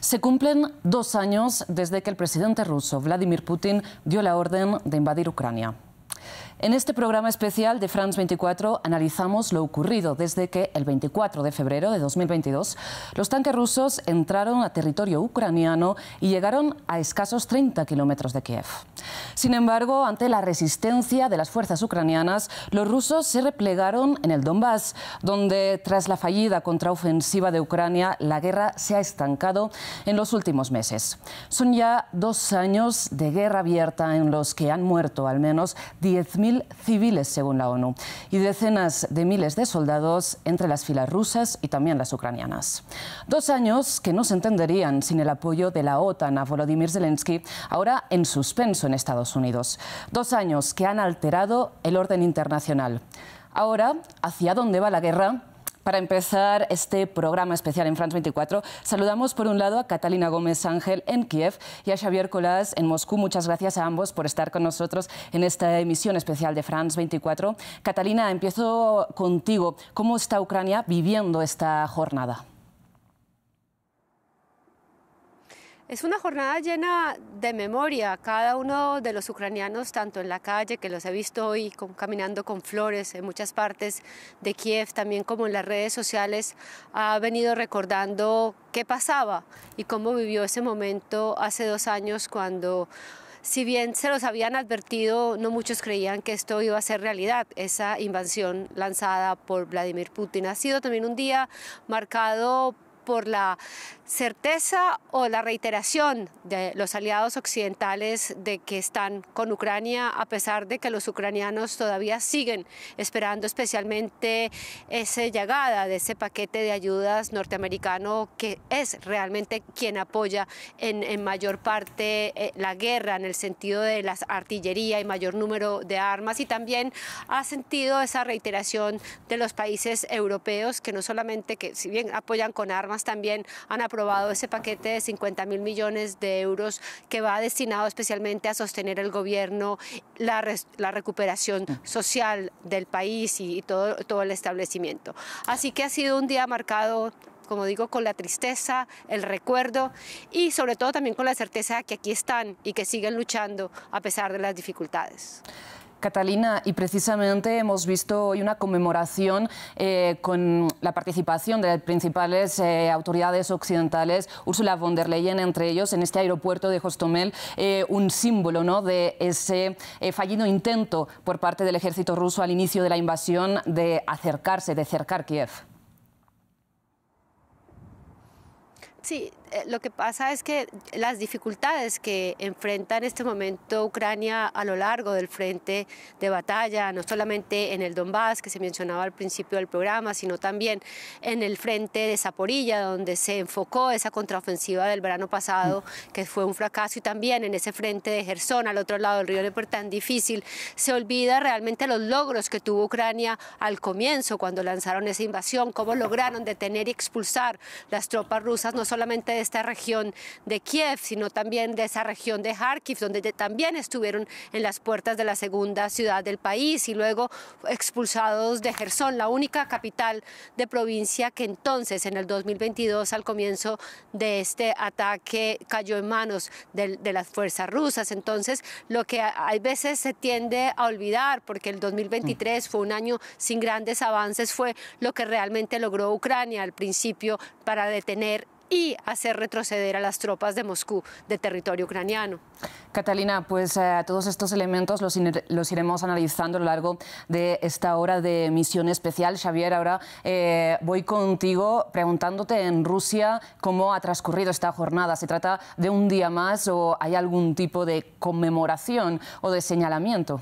Se cumplen 2 años desde que el presidente ruso Vladimir Putin dio la orden de invadir Ucrania. En este programa especial de France 24 analizamos lo ocurrido desde que el 24 de febrero de 2022 los tanques rusos entraron a territorio ucraniano y llegaron a escasos 30 kilómetros de Kiev. Sin embargo, ante la resistencia de las fuerzas ucranianas, los rusos se replegaron en el Donbass, donde tras la fallida contraofensiva de Ucrania, la guerra se ha estancado en los últimos meses. Son ya 2 años de guerra abierta en los que han muerto al menos 10.000 civiles según la ONU y decenas de miles de soldados entre las filas rusas y también las ucranianas. 2 años que no se entenderían sin el apoyo de la OTAN a Volodymyr Zelensky, ahora en suspenso en Estados Unidos. 2 años que han alterado el orden internacional. Ahora, ¿hacia dónde va la guerra? Para empezar este programa especial en France 24, saludamos por un lado a Catalina Gómez Ángel en Kiev y a Xavier Colás en Moscú. Muchas gracias a ambos por estar con nosotros en esta emisión especial de France 24. Catalina, empiezo contigo. ¿Cómo está Ucrania viviendo esta jornada? Es una jornada llena de memoria. Cada uno de los ucranianos, tanto en la calle, que los he visto hoy caminando con flores en muchas partes de Kiev, también como en las redes sociales, ha venido recordando qué pasaba y cómo vivió ese momento hace 2 años cuando, si bien se los habían advertido, no muchos creían que esto iba a ser realidad. Esa invasión lanzada por Vladimir Putin ha sido también un día marcado por la certeza o la reiteración de los aliados occidentales de que están con Ucrania, a pesar de que los ucranianos todavía siguen esperando especialmente esa llegada de ese paquete de ayudas norteamericano, que es realmente quien apoya en mayor parte la guerra en el sentido de la artillería y mayor número de armas, y también ha sentido esa reiteración de los países europeos que no solamente, que si bien apoyan con armas, también han aprobado ese paquete de 50.000 millones de euros que va destinado especialmente a sostener el gobierno, la recuperación social del país y todo el establecimiento. Así que ha sido un día marcado, como digo, con la tristeza, el recuerdo y sobre todo también con la certeza de que aquí están y que siguen luchando a pesar de las dificultades. Catalina, y precisamente hemos visto hoy una conmemoración con la participación de las principales autoridades occidentales, Ursula von der Leyen entre ellos, en este aeropuerto de Hostomel, un símbolo, ¿no?, de ese fallido intento por parte del ejército ruso al inicio de la invasión de cercar Kiev. Sí, lo que pasa es que las dificultades que enfrenta en este momento Ucrania a lo largo del frente de batalla, no solamente en el Donbass, que se mencionaba al principio del programa, sino también en el frente de Zaporilla, donde se enfocó esa contraofensiva del verano pasado, que fue un fracaso, y también en ese frente de Jersón, al otro lado del río Dnieper, tan difícil. Se olvida realmente los logros que tuvo Ucrania al comienzo, cuando lanzaron esa invasión, cómo lograron detener y expulsar las tropas rusas, no solamente de esta región de Kiev, sino también de esa región de Kharkiv, donde también estuvieron en las puertas de la segunda ciudad del país, y luego expulsados de Jersón, la única capital de provincia que entonces, en el 2022, al comienzo de este ataque, cayó en manos de las fuerzas rusas. Entonces, lo que a veces se tiende a olvidar, porque el 2023 fue un año sin grandes avances, fue lo que realmente logró Ucrania al principio para detener y hacer retroceder a las tropas de Moscú de territorio ucraniano. Catalina, pues todos estos elementos los iremos analizando a lo largo de esta hora de emisión especial. Xavier, ahora voy contigo preguntándote en Rusia cómo ha transcurrido esta jornada. ¿Se trata de un día más o hay algún tipo de conmemoración o de señalamiento?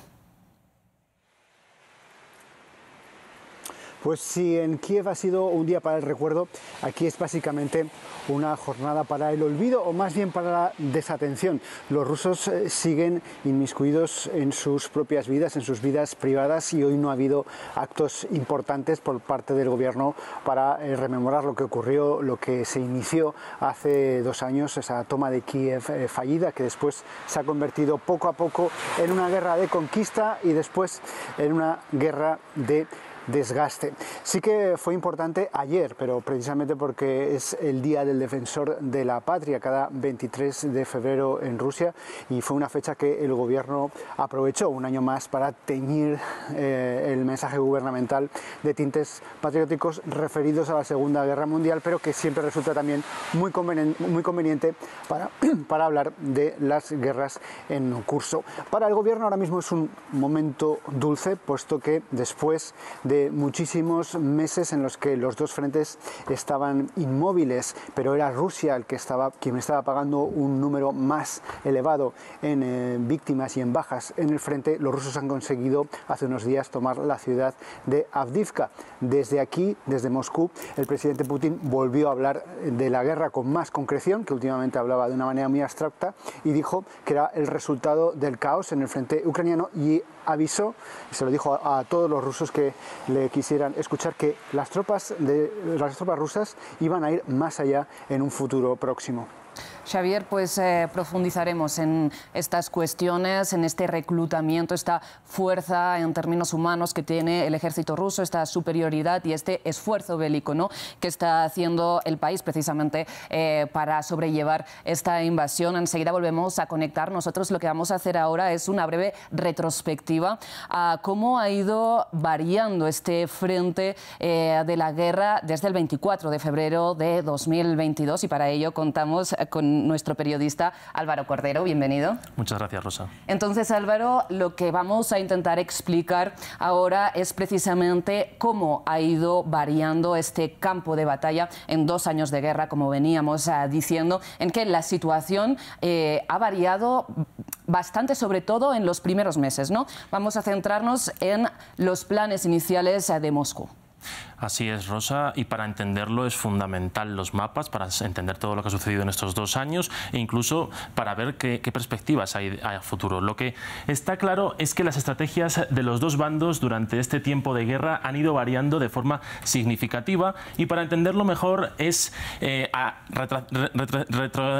Pues si en Kiev ha sido un día para el recuerdo, aquí es básicamente una jornada para el olvido, o más bien para la desatención. Los rusos siguen inmiscuidos en sus propias vidas, en sus vidas privadas, y hoy no ha habido actos importantes por parte del gobierno para rememorar lo que ocurrió, lo que se inició hace 2 años, esa toma de Kiev fallida, que después se ha convertido poco a poco en una guerra de conquista y después en una guerra de desgaste. Sí que fue importante ayer, pero precisamente porque es el Día del Defensor de la Patria, cada 23 de febrero en Rusia, y fue una fecha que el gobierno aprovechó un año más para teñir el mensaje gubernamental de tintes patrióticos referidos a la Segunda Guerra Mundial, pero que siempre resulta también muy conveniente para hablar de las guerras en curso. Para el gobierno ahora mismo es un momento dulce, puesto que después de muchísimos meses en los que los dos frentes estaban inmóviles, pero era Rusia quien estaba pagando un número más elevado en víctimas y en bajas en el frente, los rusos han conseguido hace unos días tomar la ciudad de Avdiivka. Desde aquí, desde Moscú, el presidente Putin volvió a hablar de la guerra con más concreción, que últimamente hablaba de una manera muy abstracta, y dijo que era el resultado del caos en el frente ucraniano, y avisó, se lo dijo a todos los rusos que le quisieran escuchar, que las tropas rusas iban a ir más allá en un futuro próximo. Xavier, pues profundizaremos en estas cuestiones, en este reclutamiento, esta fuerza en términos humanos que tiene el ejército ruso, esta superioridad y este esfuerzo bélico, ¿no?, que está haciendo el país precisamente para sobrellevar esta invasión. Enseguida volvemos a conectar. Nosotros lo que vamos a hacer ahora es una breve retrospectiva a cómo ha ido variando este frente de la guerra desde el 24 de febrero de 2022, y para ello contamos con nuestro periodista Álvaro Cordero. Bienvenido. Muchas gracias, Rosa. Entonces, Álvaro, lo que vamos a intentar explicar ahora es precisamente cómo ha ido variando este campo de batalla en 2 años de guerra, como veníamos diciendo, en que la situación ha variado bastante, sobre todo en los primeros meses, ¿no? Vamos a centrarnos en los planes iniciales de Moscú. Así es, Rosa, y para entenderlo es fundamental los mapas, para entender todo lo que ha sucedido en estos 2 años e incluso para ver qué perspectivas hay a futuro. Lo que está claro es que las estrategias de los dos bandos durante este tiempo de guerra han ido variando de forma significativa, y para entenderlo mejor es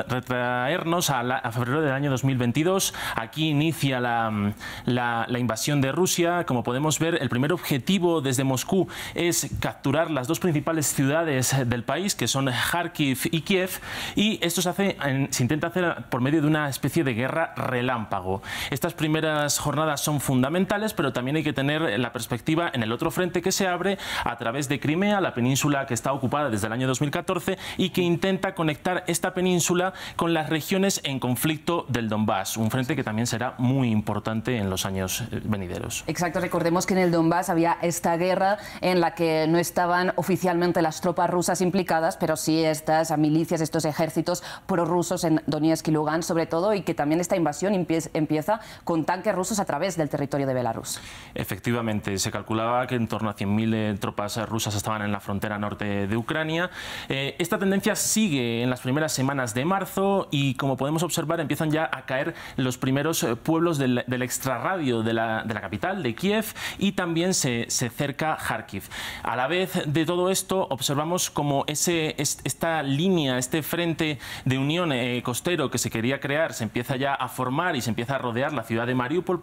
retraernos a febrero del año 2022. Aquí inicia la invasión de Rusia. Como podemos ver, el primer objetivo desde Moscú es capturar las 2 principales ciudades del país, que son Kharkiv y Kiev, y esto se intenta hacer por medio de una especie de guerra relámpago. Estas primeras jornadas son fundamentales, pero también hay que tener la perspectiva en el otro frente que se abre a través de Crimea, la península que está ocupada desde el año 2014 y que intenta conectar esta península con las regiones en conflicto del Donbass, un frente que también será muy importante en los años venideros. Exacto, recordemos que en el Donbass había esta guerra en la que no estaban oficialmente las tropas rusas implicadas, pero sí estas milicias, estos ejércitos prorrusos en Donetsk y Lugansk sobre todo, y que también esta invasión empieza con tanques rusos a través del territorio de Belarus. Efectivamente, se calculaba que en torno a 100.000 tropas rusas estaban en la frontera norte de Ucrania. Esta tendencia sigue en las primeras semanas de marzo y, como podemos observar, empiezan ya a caer los primeros pueblos del extrarradio de la capital, de Kiev, y también se cerca Kharkiv. A la vez de todo esto, observamos como esta línea, este frente de unión costero que se quería crear, se empieza ya a formar y se empieza a rodear la ciudad de Mariupol,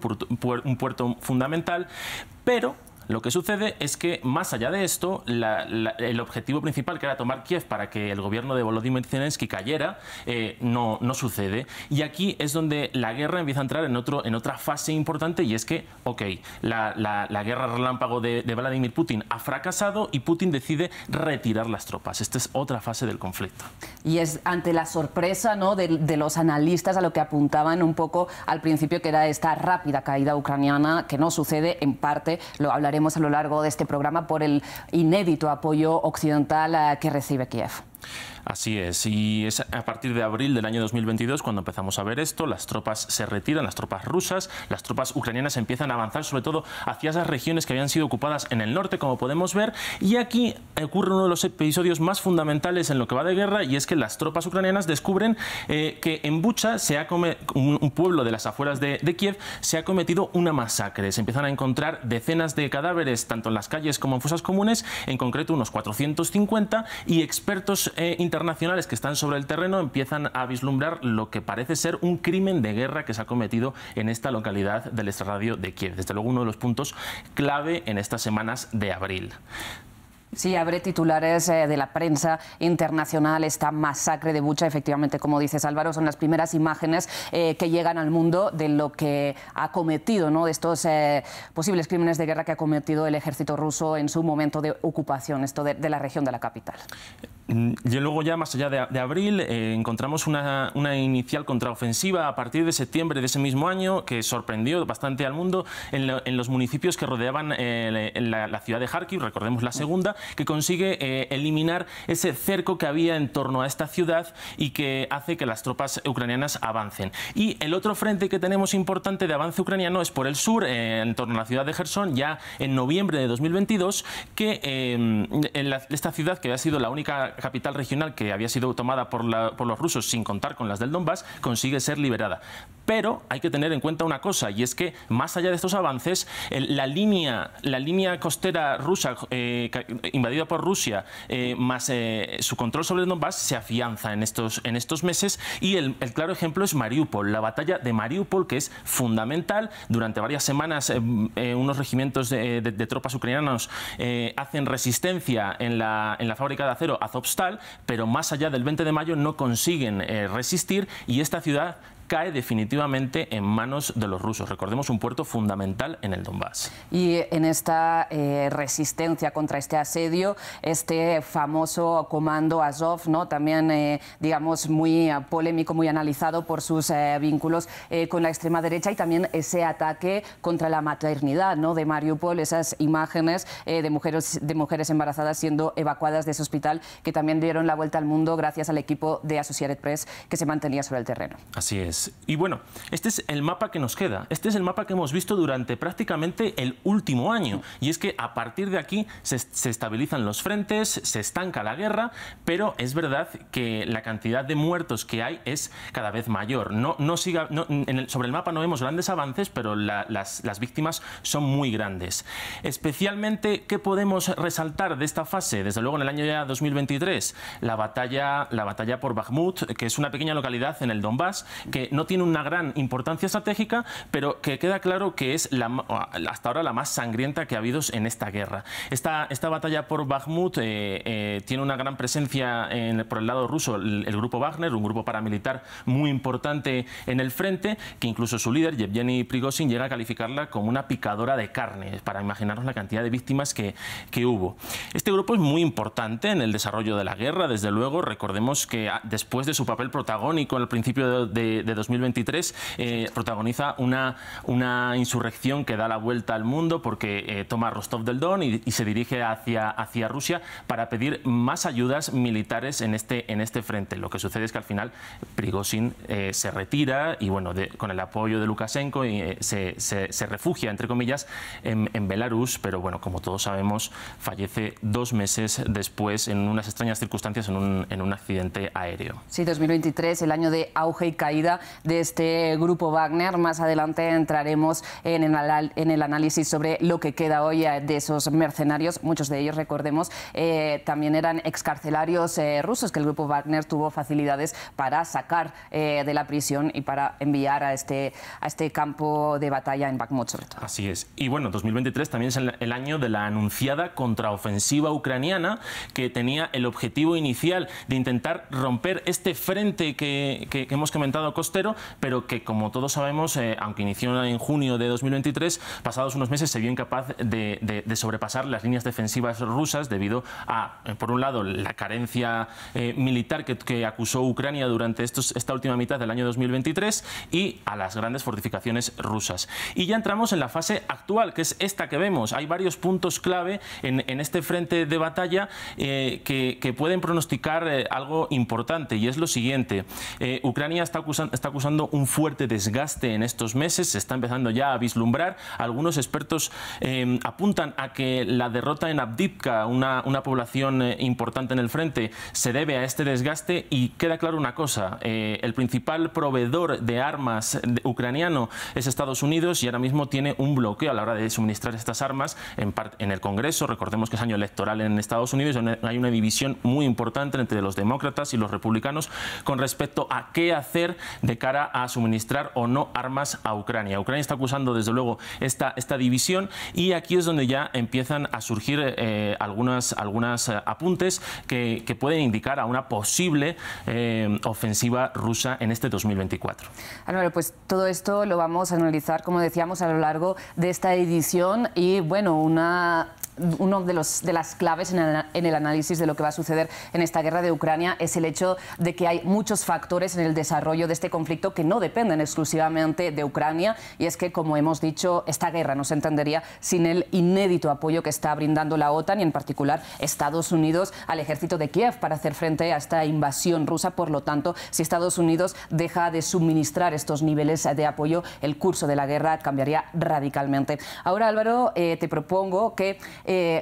un puerto fundamental, pero lo que sucede es que, más allá de esto, el objetivo principal, que era tomar Kiev para que el gobierno de Volodymyr Zelensky cayera, no sucede. Y aquí es donde la guerra empieza a entrar en otra fase importante, y es que, la guerra relámpago de Vladimir Putin ha fracasado y Putin decide retirar las tropas. Esta es otra fase del conflicto. Y es ante la sorpresa, ¿no?, de los analistas a lo que apuntaban un poco al principio, que era esta rápida caída ucraniana, que no sucede, en parte, lo hablaremos a lo largo de este programa, por el inédito apoyo occidental que recibe Kiev. Así es, y es a partir de abril del año 2022 cuando empezamos a ver esto. Las tropas se retiran, las tropas rusas, las tropas ucranianas empiezan a avanzar sobre todo hacia esas regiones que habían sido ocupadas en el norte, como podemos ver, y aquí ocurre uno de los episodios más fundamentales en lo que va de guerra, y es que las tropas ucranianas descubren que en Bucha, un pueblo de las afueras de Kiev, se ha cometido una masacre. Se empiezan a encontrar decenas de cadáveres, tanto en las calles como en fosas comunes, en concreto unos 450, y expertos internacionales que están sobre el terreno empiezan a vislumbrar lo que parece ser un crimen de guerra que se ha cometido en esta localidad del extrarradio de Kiev. Desde luego uno de los puntos clave en estas semanas de abril. Sí, abre titulares de la prensa internacional esta masacre de Bucha. Efectivamente, como dices, Álvaro, son las primeras imágenes que llegan al mundo de lo que ha cometido, ¿no?, de estos posibles crímenes de guerra que ha cometido el ejército ruso en su momento de ocupación, esto de la región de la capital. Y luego ya más allá de abril encontramos una inicial contraofensiva a partir de septiembre de ese mismo año que sorprendió bastante al mundo en los municipios que rodeaban la ciudad de Kharkiv, recordemos la segunda, que consigue eliminar ese cerco que había en torno a esta ciudad y que hace que las tropas ucranianas avancen. Y el otro frente que tenemos importante de avance ucraniano es por el sur, en torno a la ciudad de Jersón, ya en noviembre de 2022, que esta ciudad, que había sido la única capital regional que había sido tomada por los rusos sin contar con las del Donbass, consigue ser liberada. Pero hay que tener en cuenta una cosa, y es que más allá de estos avances, la línea costera rusa invadida por Rusia, más su control sobre el Donbass, se afianza en estos meses, y el claro ejemplo es Mariupol, la batalla de Mariupol, que es fundamental. Durante varias semanas unos regimientos de tropas ucranianos hacen resistencia en la fábrica de acero Azovstal, pero más allá del 20 de mayo no consiguen resistir, y esta ciudad cae definitivamente en manos de los rusos. Recordemos, un puerto fundamental en el Donbass. Y en esta resistencia contra este asedio, este famoso comando Azov, ¿no?, también, digamos, muy polémico, muy analizado por sus vínculos con la extrema derecha, y también ese ataque contra la maternidad, ¿no?, de Mariupol, esas imágenes de mujeres embarazadas siendo evacuadas de ese hospital, que también dieron la vuelta al mundo gracias al equipo de Associated Press que se mantenía sobre el terreno. Así es. Y bueno, este es el mapa que nos queda. Este es el mapa que hemos visto durante prácticamente el último año. Y es que a partir de aquí se estabilizan los frentes, se estanca la guerra, pero es verdad que la cantidad de muertos que hay es cada vez mayor. Sobre el mapa no vemos grandes avances, pero las víctimas son muy grandes. Especialmente, ¿qué podemos resaltar de esta fase? Desde luego, en el año ya 2023, la batalla por Bakhmut, que es una pequeña localidad en el Donbass, que no tiene una gran importancia estratégica, pero que queda claro que es hasta ahora la más sangrienta que ha habido en esta guerra. Esta batalla por Bakhmut tiene una gran presencia por el lado ruso, el grupo Wagner, un grupo paramilitar muy importante en el frente, que incluso su líder, Yevgeny Prigozhin, llega a calificarla como una picadora de carne, para imaginarnos la cantidad de víctimas que hubo. Este grupo es muy importante en el desarrollo de la guerra, desde luego. Recordemos que después de su papel protagónico al principio de 2023, protagoniza una insurrección que da la vuelta al mundo, porque toma Rostov del Don y se dirige hacia Rusia para pedir más ayudas militares en este frente. Lo que sucede es que al final Prigozhin se retira y, bueno, con el apoyo de Lukashenko se refugia, entre comillas, en Belarus, pero bueno, como todos sabemos, fallece 2 meses después en unas extrañas circunstancias en un accidente aéreo. Sí, 2023, el año de auge y caída de este grupo Wagner. Más adelante entraremos en el análisis sobre lo que queda hoy de esos mercenarios. Muchos de ellos, recordemos, también eran excarcelarios rusos, que el grupo Wagner tuvo facilidades para sacar de la prisión y para enviar a este campo de batalla en Bakhmut, sobre todo. Así es. Y bueno, 2023 también es el año de la anunciada contraofensiva ucraniana, que tenía el objetivo inicial de intentar romper este frente que hemos comentado costero, pero que, como todos sabemos, aunque inició en junio de 2023, pasados unos meses se vio incapaz de sobrepasar las líneas defensivas rusas debido a, por un lado, la carencia militar que acusó Ucrania durante esta última mitad del año 2023 y a las grandes fortificaciones rusas. Y ya entramos en la fase actual, que es esta que vemos. Hay varios puntos clave en este frente de batalla que pueden pronosticar algo importante, y es lo siguiente. Ucrania está está acusando un fuerte desgaste en estos meses, se está empezando ya a vislumbrar. Algunos expertos apuntan a que la derrota en Avdiivka, una población importante en el frente, se debe a este desgaste, y queda claro una cosa, el principal proveedor de armas ucraniano es Estados Unidos, y ahora mismo tiene un bloqueo a la hora de suministrar estas armas en el Congreso. Recordemos que es año electoral en Estados Unidos, donde hay una división muy importante entre los demócratas y los republicanos con respecto a qué hacer de cara a suministrar o no armas a Ucrania. Ucrania está acusando desde luego esta división, y aquí es donde ya empiezan a surgir algunas apuntes que pueden indicar a una posible ofensiva rusa en este 2024. Álvaro, pues todo esto lo vamos a analizar, como decíamos, a lo largo de esta edición, y bueno, uno de las claves en el análisis de lo que va a suceder en esta guerra de Ucrania es el hecho de que hay muchos factores en el desarrollo de este conflicto que no dependen exclusivamente de Ucrania, y es que, como hemos dicho, esta guerra no se entendería sin el inédito apoyo que está brindando la OTAN y en particular Estados Unidos al ejército de Kiev para hacer frente a esta invasión rusa. Por lo tanto, si Estados Unidos deja de suministrar estos niveles de apoyo, el curso de la guerra cambiaría radicalmente. Ahora, Álvaro, te propongo que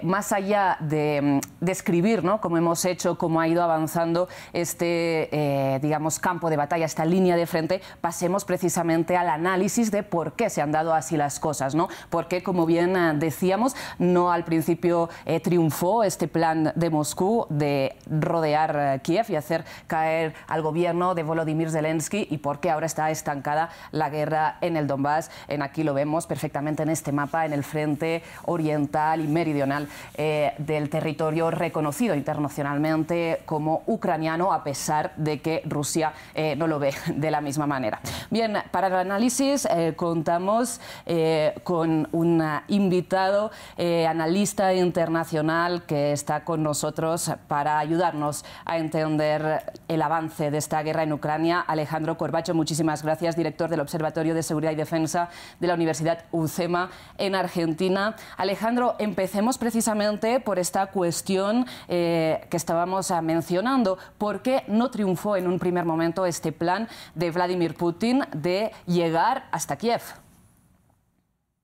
más allá de describir, ¿no?, cómo hemos hecho, cómo ha ido avanzando este, digamos, campo de batalla, esta línea de frente, pasemos precisamente al análisis de por qué se han dado así las cosas, ¿no? Porque, como bien decíamos, no al principio triunfó este plan de Moscú de rodear Kiev y hacer caer al gobierno de Volodymyr Zelensky, y por qué ahora está estancada la guerra en el Donbass. Aquí lo vemos perfectamente en este mapa, en el frente oriental y meridional del territorio reconocido internacionalmente como ucraniano, a pesar de que Rusia no lo ve de la misma manera. Bien, para el análisis contamos con un invitado analista internacional que está con nosotros para ayudarnos a entender el avance de esta guerra en Ucrania. Alejandro Corbacho, muchísimas gracias, director del Observatorio de Seguridad y Defensa de la Universidad UCEMA en Argentina. Alejandro, empecemos precisamente por esta cuestión que estábamos mencionando. ¿Por qué no triunfó en un primer momento este plan de Vladimir Putin de llegar hasta Kiev?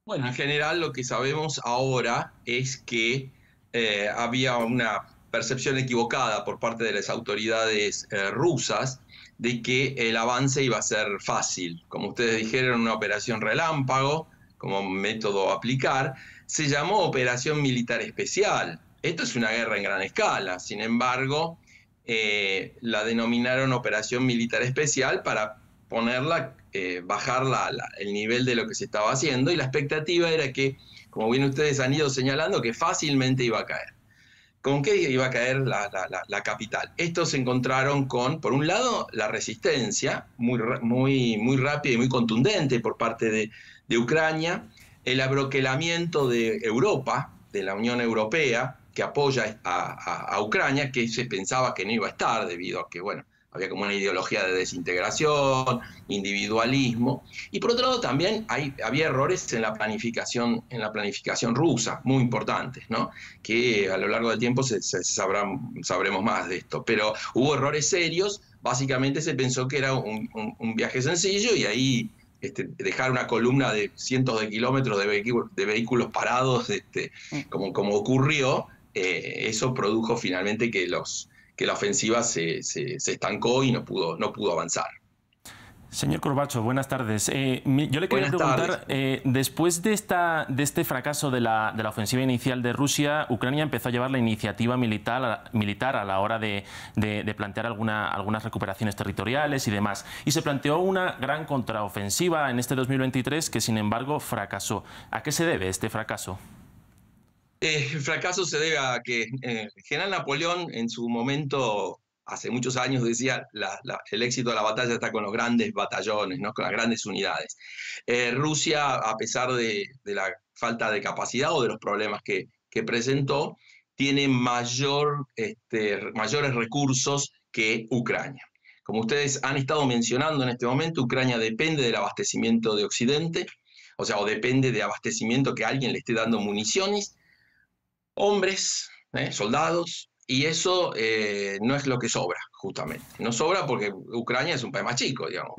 Bueno, en general lo que sabemos ahora es que había una percepción equivocada por parte de las autoridades rusas de que el avance iba a ser fácil. Como ustedes dijeron, una operación relámpago como método a aplicar, se llamó Operación Militar Especial. Esto es una guerra en gran escala, sin embargo, la denominaron Operación Militar Especial para ponerla, bajar el nivel de lo que se estaba haciendo, y la expectativa era que, como bien ustedes han ido señalando, que fácilmente iba a caer. ¿Con qué iba a caer la capital? Estos se encontraron con, por un lado, la resistencia muy rápida y muy contundente por parte de Ucrania, el abroquelamiento de Europa, de la Unión Europea, que apoya a Ucrania, que se pensaba que no iba a estar debido a que, bueno, había como una ideología de desintegración, individualismo, y por otro lado también había errores en la planificación rusa, muy importantes, ¿no? Que a lo largo del tiempo sabremos más de esto, pero hubo errores serios. Básicamente se pensó que era un viaje sencillo, y ahí dejar una columna de cientos de kilómetros de vehículos parados, como ocurrió, eso produjo finalmente que la ofensiva se estancó y no pudo avanzar. Señor Corbacho, buenas tardes. Yo le quería preguntar, después de este fracaso de la ofensiva inicial de Rusia, Ucrania empezó a llevar la iniciativa militar a la hora de plantear algunas recuperaciones territoriales y demás. Y se planteó una gran contraofensiva en este 2023 que, sin embargo, fracasó. ¿A qué se debe este fracaso? El fracaso se debe a que el general Napoleón, en su momento, hace muchos años, decía el éxito de la batalla está con los grandes batallones, ¿no?, con las grandes unidades. Rusia, a pesar de la falta de capacidad o de los problemas que presentó, tiene mayores recursos que Ucrania. Como ustedes han estado mencionando en este momento, Ucrania depende del abastecimiento de Occidente, o depende de abastecimiento que alguien le esté dando municiones, hombres, soldados, y eso no es lo que sobra, justamente. No sobra porque Ucrania es un país más chico, digamos,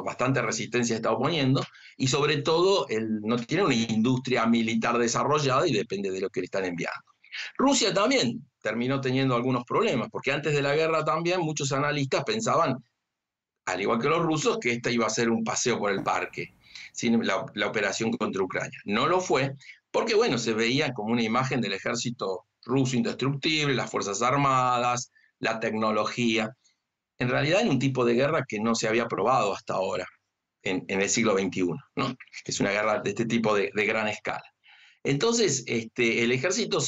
bastante resistencia está oponiendo, y sobre todo no tiene una industria militar desarrollada y depende de lo que le están enviando. Rusia también terminó teniendo algunos problemas, porque antes de la guerra también muchos analistas pensaban, al igual que los rusos, que esta iba a ser un paseo por el parque, sin la operación contra Ucrania. No lo fue, porque bueno, se veía como una imagen del ejército ruso indestructible, las fuerzas armadas, la tecnología. En realidad en un tipo de guerra que no se había probado hasta ahora, en el siglo XXI, ¿no? Es una guerra de este tipo de gran escala. Entonces, el ejército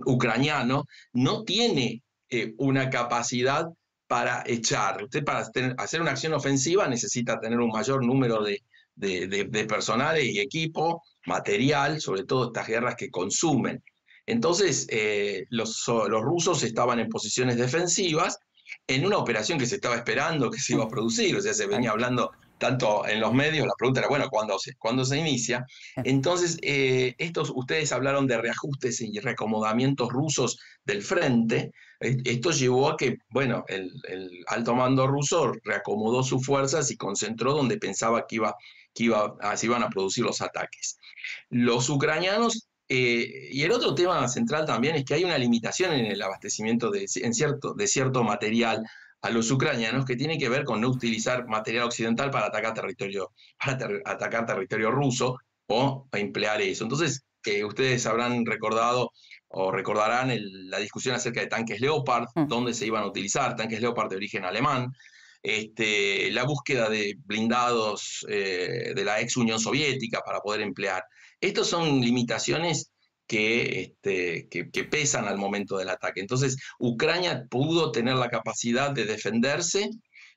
ucraniano no tiene una capacidad para echar. Usted para hacer una acción ofensiva necesita tener un mayor número de personal y equipo, material, sobre todo estas guerras que consumen. Entonces, los rusos estaban en posiciones defensivas en una operación que se estaba esperando que se iba a producir, o sea, se venía hablando tanto en los medios, la pregunta era, bueno, ¿cuándo se inicia? Entonces, ustedes hablaron de reajustes y reacomodamientos rusos del frente. Esto llevó a que, bueno, el alto mando ruso reacomodó sus fuerzas y concentró donde pensaba que se iban a producir los ataques. Los ucranianos, y el otro tema central también es que hay una limitación en el abastecimiento de cierto material a los ucranianos que tiene que ver con no utilizar material occidental para atacar territorio ruso o emplear eso. Entonces, ustedes habrán recordado o recordarán la discusión acerca de tanques Leopard, dónde se iban a utilizar, tanques Leopard de origen alemán, la búsqueda de blindados de la ex Unión Soviética para poder emplear. Estas son limitaciones que pesan al momento del ataque. Entonces, Ucrania pudo tener la capacidad de defenderse,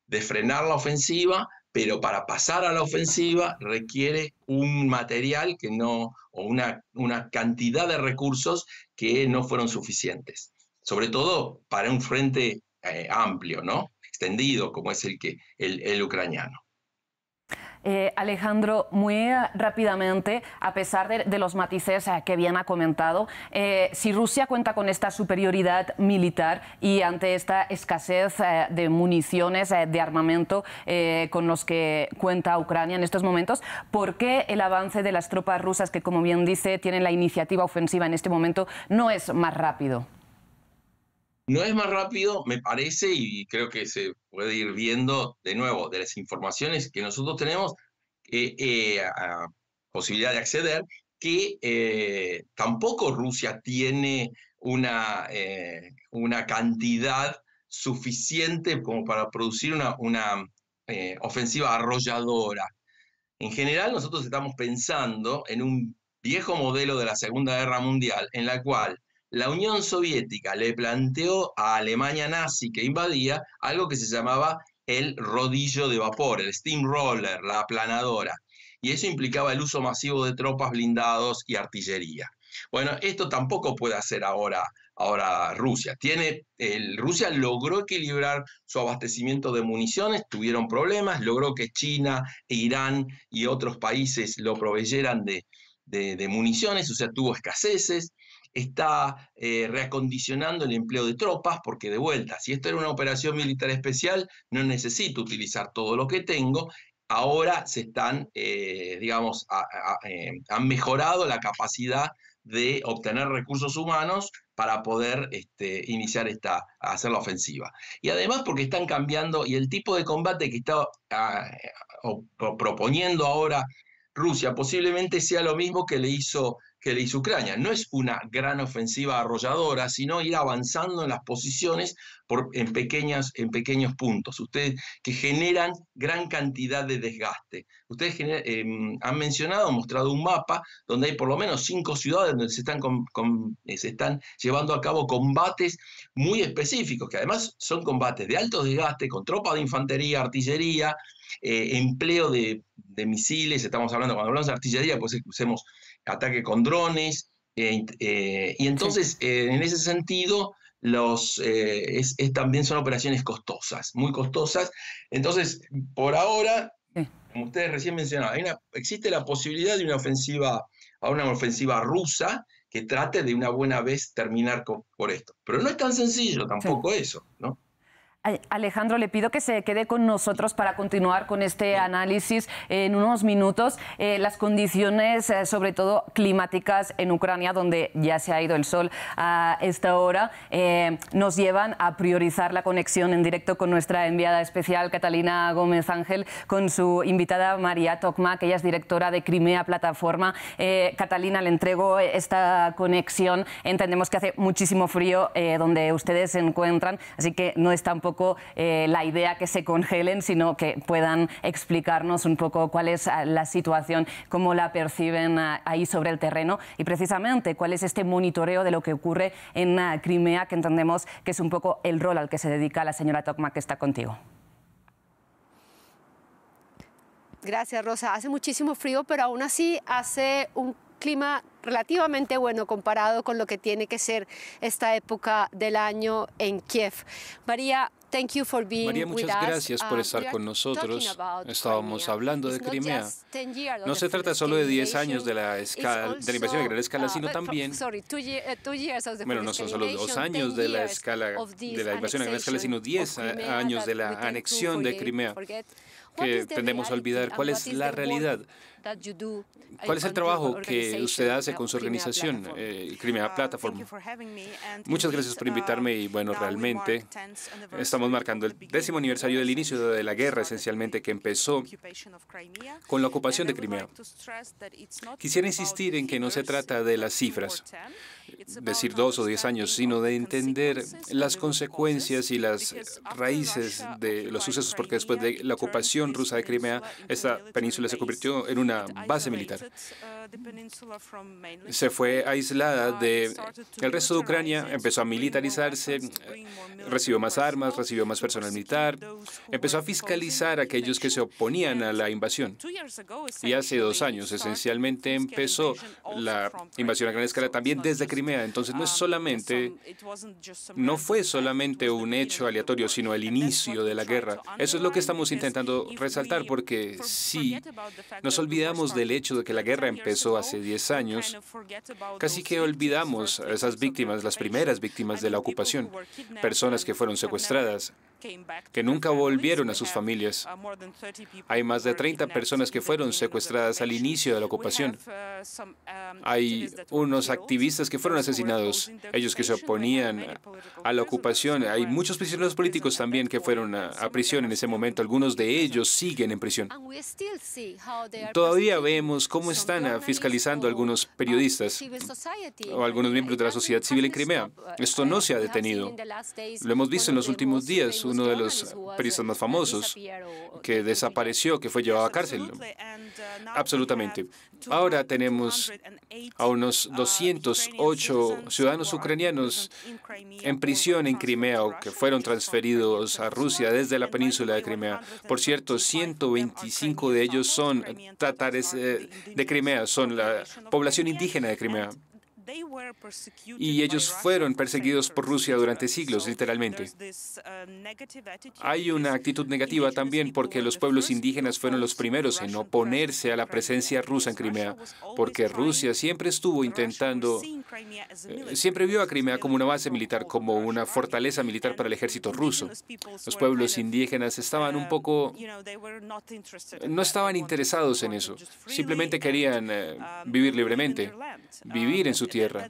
de frenar la ofensiva, pero para pasar a la ofensiva requiere un material o una cantidad de recursos que no fueron suficientes. Sobre todo para un frente amplio, ¿no? Extendido, como es el ucraniano. Alejandro, muy rápidamente, a pesar de los matices que bien ha comentado, si Rusia cuenta con esta superioridad militar y ante esta escasez de municiones, de armamento con los que cuenta Ucrania en estos momentos, ¿por qué el avance de las tropas rusas, que como bien dice, tienen la iniciativa ofensiva en este momento, no es más rápido? No es más rápido, me parece, y creo que se puede ir viendo de nuevo de las informaciones que nosotros tenemos posibilidad de acceder, que tampoco Rusia tiene una cantidad suficiente como para producir una ofensiva arrolladora. En general, nosotros estamos pensando en un viejo modelo de la Segunda Guerra Mundial, en la cual la Unión Soviética le planteó a Alemania nazi que invadía algo que se llamaba el rodillo de vapor, el steamroller, la aplanadora. Y eso implicaba el uso masivo de tropas, blindados y artillería. Bueno, esto tampoco puede hacer ahora Rusia. Rusia logró equilibrar su abastecimiento de municiones, tuvieron problemas, logró que China, Irán y otros países lo proveyeran de municiones, o sea, tuvo escaseces. Está reacondicionando el empleo de tropas, porque de vuelta, si esto era una operación militar especial, no necesito utilizar todo lo que tengo. Ahora se están, han mejorado la capacidad de obtener recursos humanos para poder iniciar hacer la ofensiva. Y además porque están cambiando, y el tipo de combate que está proponiendo ahora Rusia posiblemente sea lo mismo que le hizo Ucrania. No es una gran ofensiva arrolladora, sino ir avanzando en las posiciones en pequeños puntos, que generan gran cantidad de desgaste. Ustedes han mostrado un mapa donde hay por lo menos 5 ciudades donde se están llevando a cabo combates muy específicos, que además son combates de alto desgaste, con tropas de infantería, artillería, empleo de misiles. Cuando hablamos de artillería, pues usemos ataque con drones, y entonces en ese sentido también son operaciones costosas, muy costosas. Entonces, por ahora, como ustedes recién mencionaban, existe la posibilidad de una ofensiva rusa que trate de una buena vez terminar por esto. Pero no es tan sencillo tampoco eso, ¿no? Alejandro, le pido que se quede con nosotros para continuar con este análisis en unos minutos. Las condiciones, sobre todo climáticas en Ucrania, donde ya se ha ido el sol a esta hora, nos llevan a priorizar la conexión en directo con nuestra enviada especial, Catalina Gómez Ángel, con su invitada María Tokmak, ella es directora de Crimea Plataforma. Catalina, le entrego esta conexión. Entendemos que hace muchísimo frío donde ustedes se encuentran, así que no es tampoco la idea que se congelen, sino que puedan explicarnos un poco cuál es la situación, cómo la perciben ahí sobre el terreno y precisamente cuál es este monitoreo de lo que ocurre en Crimea, que entendemos que es un poco el rol al que se dedica la señora Tokmak, que está contigo. Gracias, Rosa. Hace muchísimo frío, pero aún así hace un clima relativamente bueno comparado con lo que tiene que ser esta época del año en Kiev. María, muchas gracias por estar con nosotros. Estábamos hablando de Crimea. No se trata solo de 10 años de la invasión a gran escala, sino también... Bueno, no son solo 2 años de la invasión a gran escala, sino 10 años de la anexión de Crimea, que tendemos a olvidar cuál es la realidad. ¿Cuál es el trabajo que usted hace con su organización, Crimea Plataforma? Muchas gracias por invitarme y, bueno, realmente estamos marcando el 10º aniversario del inicio de la guerra, esencialmente, que empezó con la ocupación de Crimea. Quisiera insistir en que no se trata de las cifras, decir 2 o 10 años, sino de entender las consecuencias y las raíces de los sucesos, porque después de la ocupación rusa de Crimea, esta península se convirtió en una base militar. Se fue aislada del resto de Ucrania, empezó a militarizarse, recibió más armas, recibió más personal militar, empezó a fiscalizar a aquellos que se oponían a la invasión. Y hace 2 años, esencialmente, empezó la invasión a gran escala también desde Crimea. Entonces, no fue solamente un hecho aleatorio, sino el inicio de la guerra. Eso es lo que estamos intentando resaltar, porque si nos olvidamos del hecho de que la guerra empezó hace 10 años, casi que olvidamos a esas víctimas, las primeras víctimas de la ocupación, personas que fueron secuestradas, que nunca volvieron a sus familias. Hay más de 30 personas que fueron secuestradas al inicio de la ocupación. Hay unos activistas que fueron asesinados, ellos que se oponían a la ocupación. Hay muchos prisioneros políticos también que fueron a prisión en ese momento. Algunos de ellos siguen en prisión. Todavía vemos cómo están fiscalizando a algunos periodistas o algunos miembros de la sociedad civil en Crimea. Esto no se ha detenido. Lo hemos visto en los últimos días. Uno de los periodistas más famosos que desapareció, que fue llevado a cárcel. Absolutamente. Ahora tenemos a unos 208 ciudadanos ucranianos en prisión en Crimea o que fueron transferidos a Rusia desde la península de Crimea. Por cierto, 125 de ellos son tatares de Crimea, son la población indígena de Crimea. Y ellos fueron perseguidos por Rusia durante siglos, literalmente. Hay una actitud negativa también porque los pueblos indígenas fueron los primeros en oponerse a la presencia rusa en Crimea, porque Rusia siempre estuvo intentando, siempre vio a Crimea como una base militar, como una fortaleza militar para el ejército ruso. Los pueblos indígenas estaban un poco, no estaban interesados en eso, simplemente querían vivir libremente, vivir en su tierra.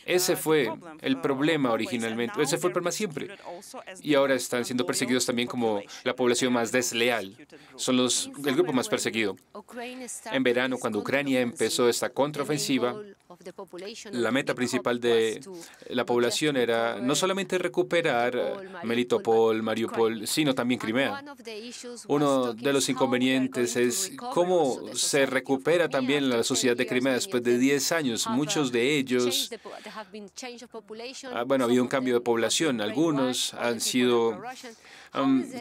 Ese fue el problema originalmente, ese fue el problema siempre. Y ahora están siendo perseguidos también como la población más desleal. Son el grupo más perseguido. En verano, cuando Ucrania empezó esta contraofensiva, la meta principal de la población era no solamente recuperar Melitopol, Mariupol, sino también Crimea. Uno de los inconvenientes es cómo se recupera también la sociedad de Crimea después de 10 años. Muchos de ellos, bueno, ha habido un cambio de población. Algunos han sido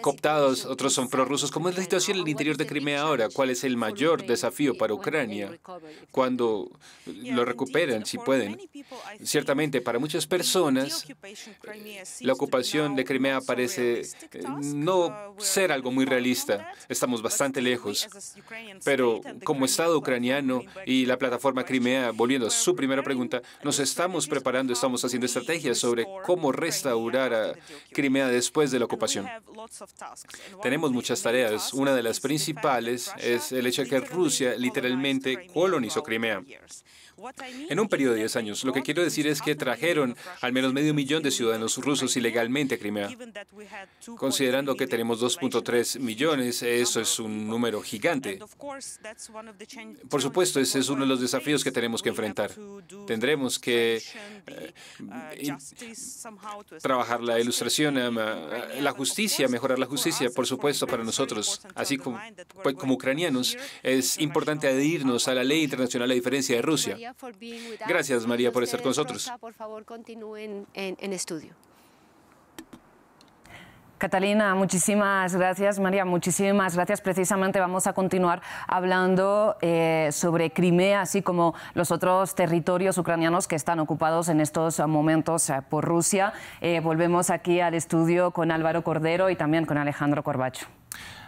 cooptados, otros son prorrusos. ¿Cómo es la situación en el interior de Crimea ahora? ¿Cuál es el mayor desafío para Ucrania cuando lo recuperan, si pueden? Ciertamente, para muchas personas, la ocupación de Crimea parece no ser algo muy realista. Estamos bastante lejos. Pero como Estado ucraniano y la plataforma Crimea volviendo a su primera pregunta, nos estamos preparando, estamos haciendo estrategias sobre cómo restaurar a Crimea después de la ocupación. Tenemos muchas tareas. Una de las principales es el hecho de que Rusia literalmente colonizó Crimea en un periodo de 10 años. Lo que quiero decir es que trajeron al menos 500.000 de ciudadanos rusos ilegalmente a Crimea. Considerando que tenemos 2.3 millones, eso es un número gigante. Por supuesto, ese es uno de los desafíos que tenemos que enfrentar. Tendremos que trabajar la ilustración, la justicia, mejorar la justicia, por supuesto, para nosotros, así como ucranianos, es importante adherirnos a la ley internacional a diferencia de Rusia. Gracias, María, por estar con nosotros. Por favor, continúen en estudio. Catalina, muchísimas gracias. María, muchísimas gracias. Precisamente vamos a continuar hablando sobre Crimea, así como los otros territorios ucranianos que están ocupados en estos momentos por Rusia. Volvemos aquí al estudio con Álvaro Cordero y también con Alejandro Corbacho.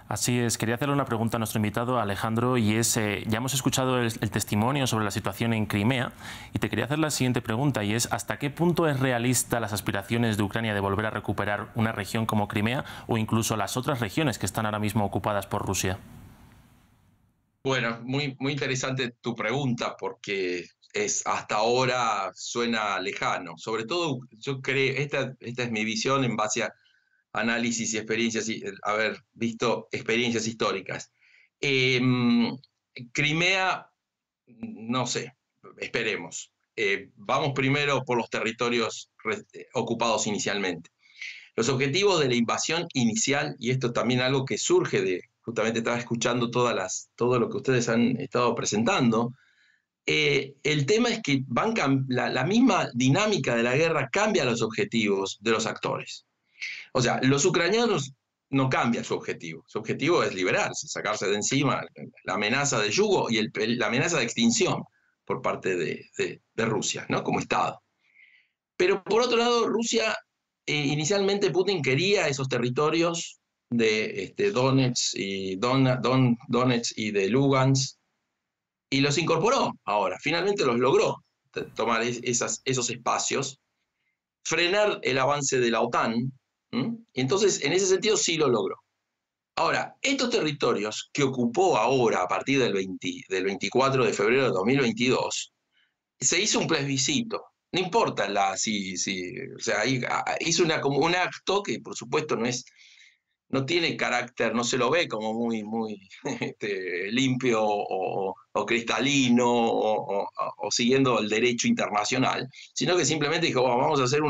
Así es, quería hacerle una pregunta a nuestro invitado, Alejandro, y es, ya hemos escuchado el testimonio sobre la situación en Crimea, y te quería hacer la siguiente pregunta, y es, ¿hasta qué punto es realista las aspiraciones de Ucrania de volver a recuperar una región como Crimea o incluso las otras regiones que están ahora mismo ocupadas por Rusia? Bueno, muy interesante tu pregunta, porque hasta ahora suena lejano. Sobre todo, yo creo, esta es mi visión en base a análisis y experiencias, haber visto experiencias históricas. Crimea, no sé, esperemos. Vamos primero por los territorios ocupados inicialmente. Los objetivos de la invasión inicial, y esto también algo que surge de, justamente estaba escuchando todo lo que ustedes han estado presentando, el tema es que la misma dinámica de la guerra cambia los objetivos de los actores. O sea, los ucranianos no cambian su objetivo. Su objetivo es liberarse, sacarse de encima la amenaza de yugo y la amenaza de extinción por parte de Rusia, ¿no? Como Estado. Pero por otro lado, Rusia, inicialmente Putin quería esos territorios de Donetsk y de Lugansk y los incorporó ahora. Finalmente los logró tomar esos espacios, frenar el avance de la OTAN. Entonces, en ese sentido, sí lo logró. Ahora, estos territorios que ocupó ahora, a partir del 24 de febrero de 2022, se hizo un plebiscito. No importa o sea, hizo un acto que, por supuesto, no tiene carácter, no se lo ve como muy limpio o cristalino o siguiendo el derecho internacional, sino que simplemente dijo, vamos a hacer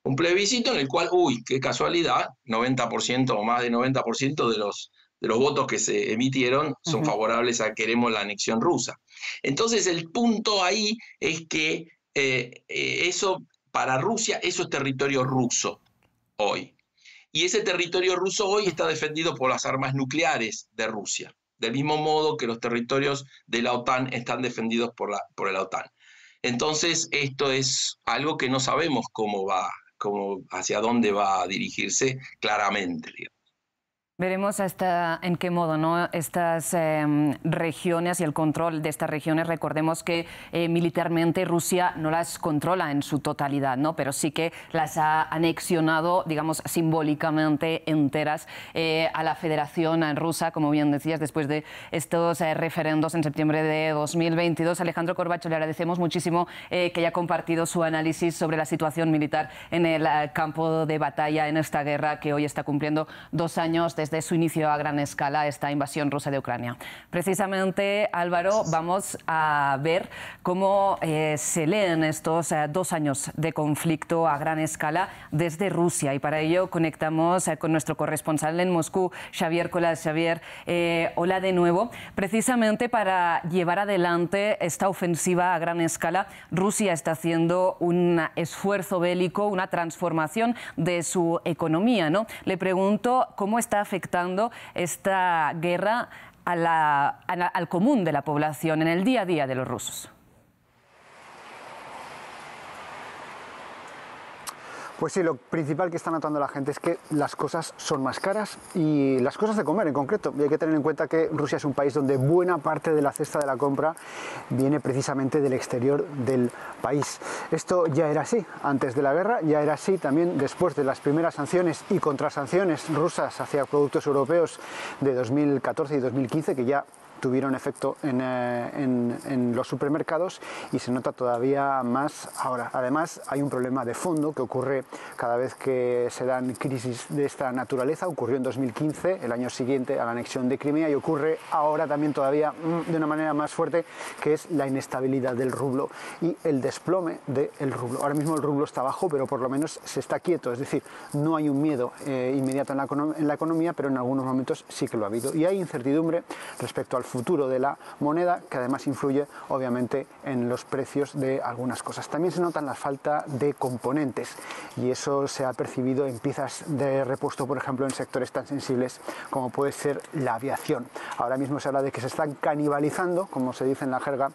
un plebiscito en el cual, qué casualidad, 90% o más de 90% de los votos que se emitieron son favorables a queremos la anexión rusa. Entonces el punto ahí es que eso, para Rusia, eso es territorio ruso hoy. Y ese territorio ruso hoy está defendido por las armas nucleares de Rusia, del mismo modo que los territorios de la OTAN están defendidos por la OTAN. Entonces esto es algo que no sabemos hacia dónde va a dirigirse claramente, digamos. Veremos en qué modo, ¿no? Estas regiones y el control de estas regiones, recordemos que militarmente Rusia no las controla en su totalidad, ¿no? Pero sí que las ha anexionado, digamos, simbólicamente enteras a la Federación Rusa, como bien decías, después de estos referendos en septiembre de 2022. Alejandro Corbacho, le agradecemos muchísimo que haya compartido su análisis sobre la situación militar en el campo de batalla en esta guerra que hoy está cumpliendo 2 años desde su inicio a gran escala, esta invasión rusa de Ucrania. Precisamente, Álvaro, vamos a ver cómo se leen estos 2 años de conflicto a gran escala desde Rusia, y para ello conectamos con nuestro corresponsal en Moscú, Xavier Colas. Xavier, hola de nuevo. Precisamente para llevar adelante esta ofensiva a gran escala, Rusia está haciendo un esfuerzo bélico, una transformación de su economía, ¿no? Le pregunto cómo está afectando esta guerra al común de la población, en el día a día de los rusos. Pues sí, lo principal que está notando la gente es que las cosas son más caras y las cosas de comer en concreto. Y hay que tener en cuenta que Rusia es un país donde buena parte de la cesta de la compra viene precisamente del exterior del país. Esto ya era así antes de la guerra, ya era así también después de las primeras sanciones y contrasanciones rusas hacia productos europeos de 2014 y 2015, que ya tuvieron efecto en los supermercados y se nota todavía más ahora. Además, hay un problema de fondo que ocurre cada vez que se dan crisis de esta naturaleza. Ocurrió en 2015, el año siguiente a la anexión de Crimea, y ocurre ahora también todavía de una manera más fuerte, que es la inestabilidad del rublo y el desplome del rublo. Ahora mismo el rublo está bajo, pero por lo menos se está quieto, es decir, no hay un miedo inmediato en la economía, pero en algunos momentos sí que lo ha habido. Y hay incertidumbre respecto al futuro de la moneda, que además influye obviamente en los precios de algunas cosas. También se nota la falta de componentes y eso se ha percibido en piezas de repuesto, por ejemplo, en sectores tan sensibles como puede ser la aviación. Ahora mismo se habla de que se están canibalizando, como se dice en la jerga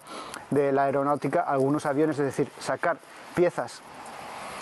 de la aeronáutica, algunos aviones, es decir, sacar piezas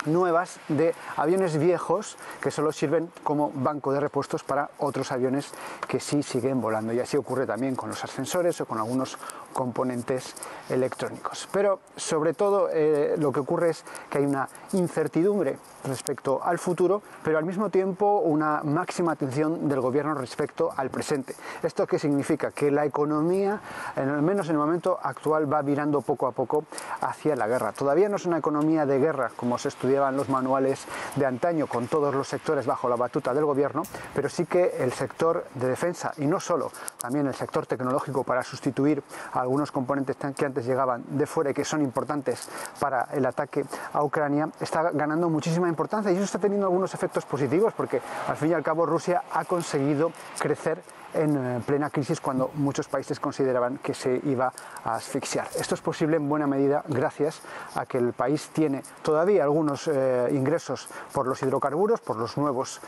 nuevas de aviones viejos que solo sirven como banco de repuestos para otros aviones que sí siguen volando, y así ocurre también con los ascensores o con algunos componentes electrónicos. Pero sobre todo lo que ocurre es que hay una incertidumbre respecto al futuro, pero al mismo tiempo una máxima atención del gobierno respecto al presente. ¿Esto qué significa? Que la economía, al menos en el momento actual, va virando poco a poco hacia la guerra. Todavía no es una economía de guerra como se estudiaba en los manuales de antaño, con todos los sectores bajo la batuta del gobierno, pero sí que el sector de defensa, y no solo, también el sector tecnológico para sustituir a algunos componentes que antes llegaban de fuera y que son importantes para el ataque a Ucrania, está ganando muchísima importancia, y eso está teniendo algunos efectos positivos, porque al fin y al cabo Rusia ha conseguido crecer en plena crisis cuando muchos países consideraban que se iba a asfixiar. Esto es posible en buena medida gracias a que el país tiene todavía algunos ingresos por los hidrocarburos, por los nuevos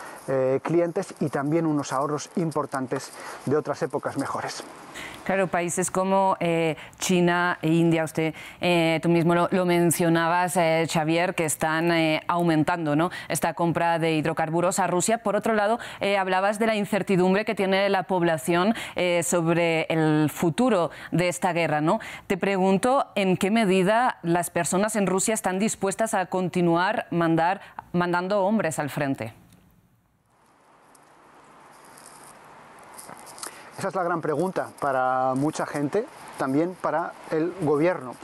clientes, y también unos ahorros importantes de otras épocas mejores. Claro, países como China e India, tú mismo lo mencionabas, Xavier, que están aumentando, ¿no?, esta compra de hidrocarburos a Rusia. Por otro lado, hablabas de la incertidumbre que tiene la población sobre el futuro de esta guerra, ¿no? Te pregunto en qué medida las personas en Rusia están dispuestas a continuar mandando hombres al frente. Esa es la gran pregunta para mucha gente, también para el gobierno.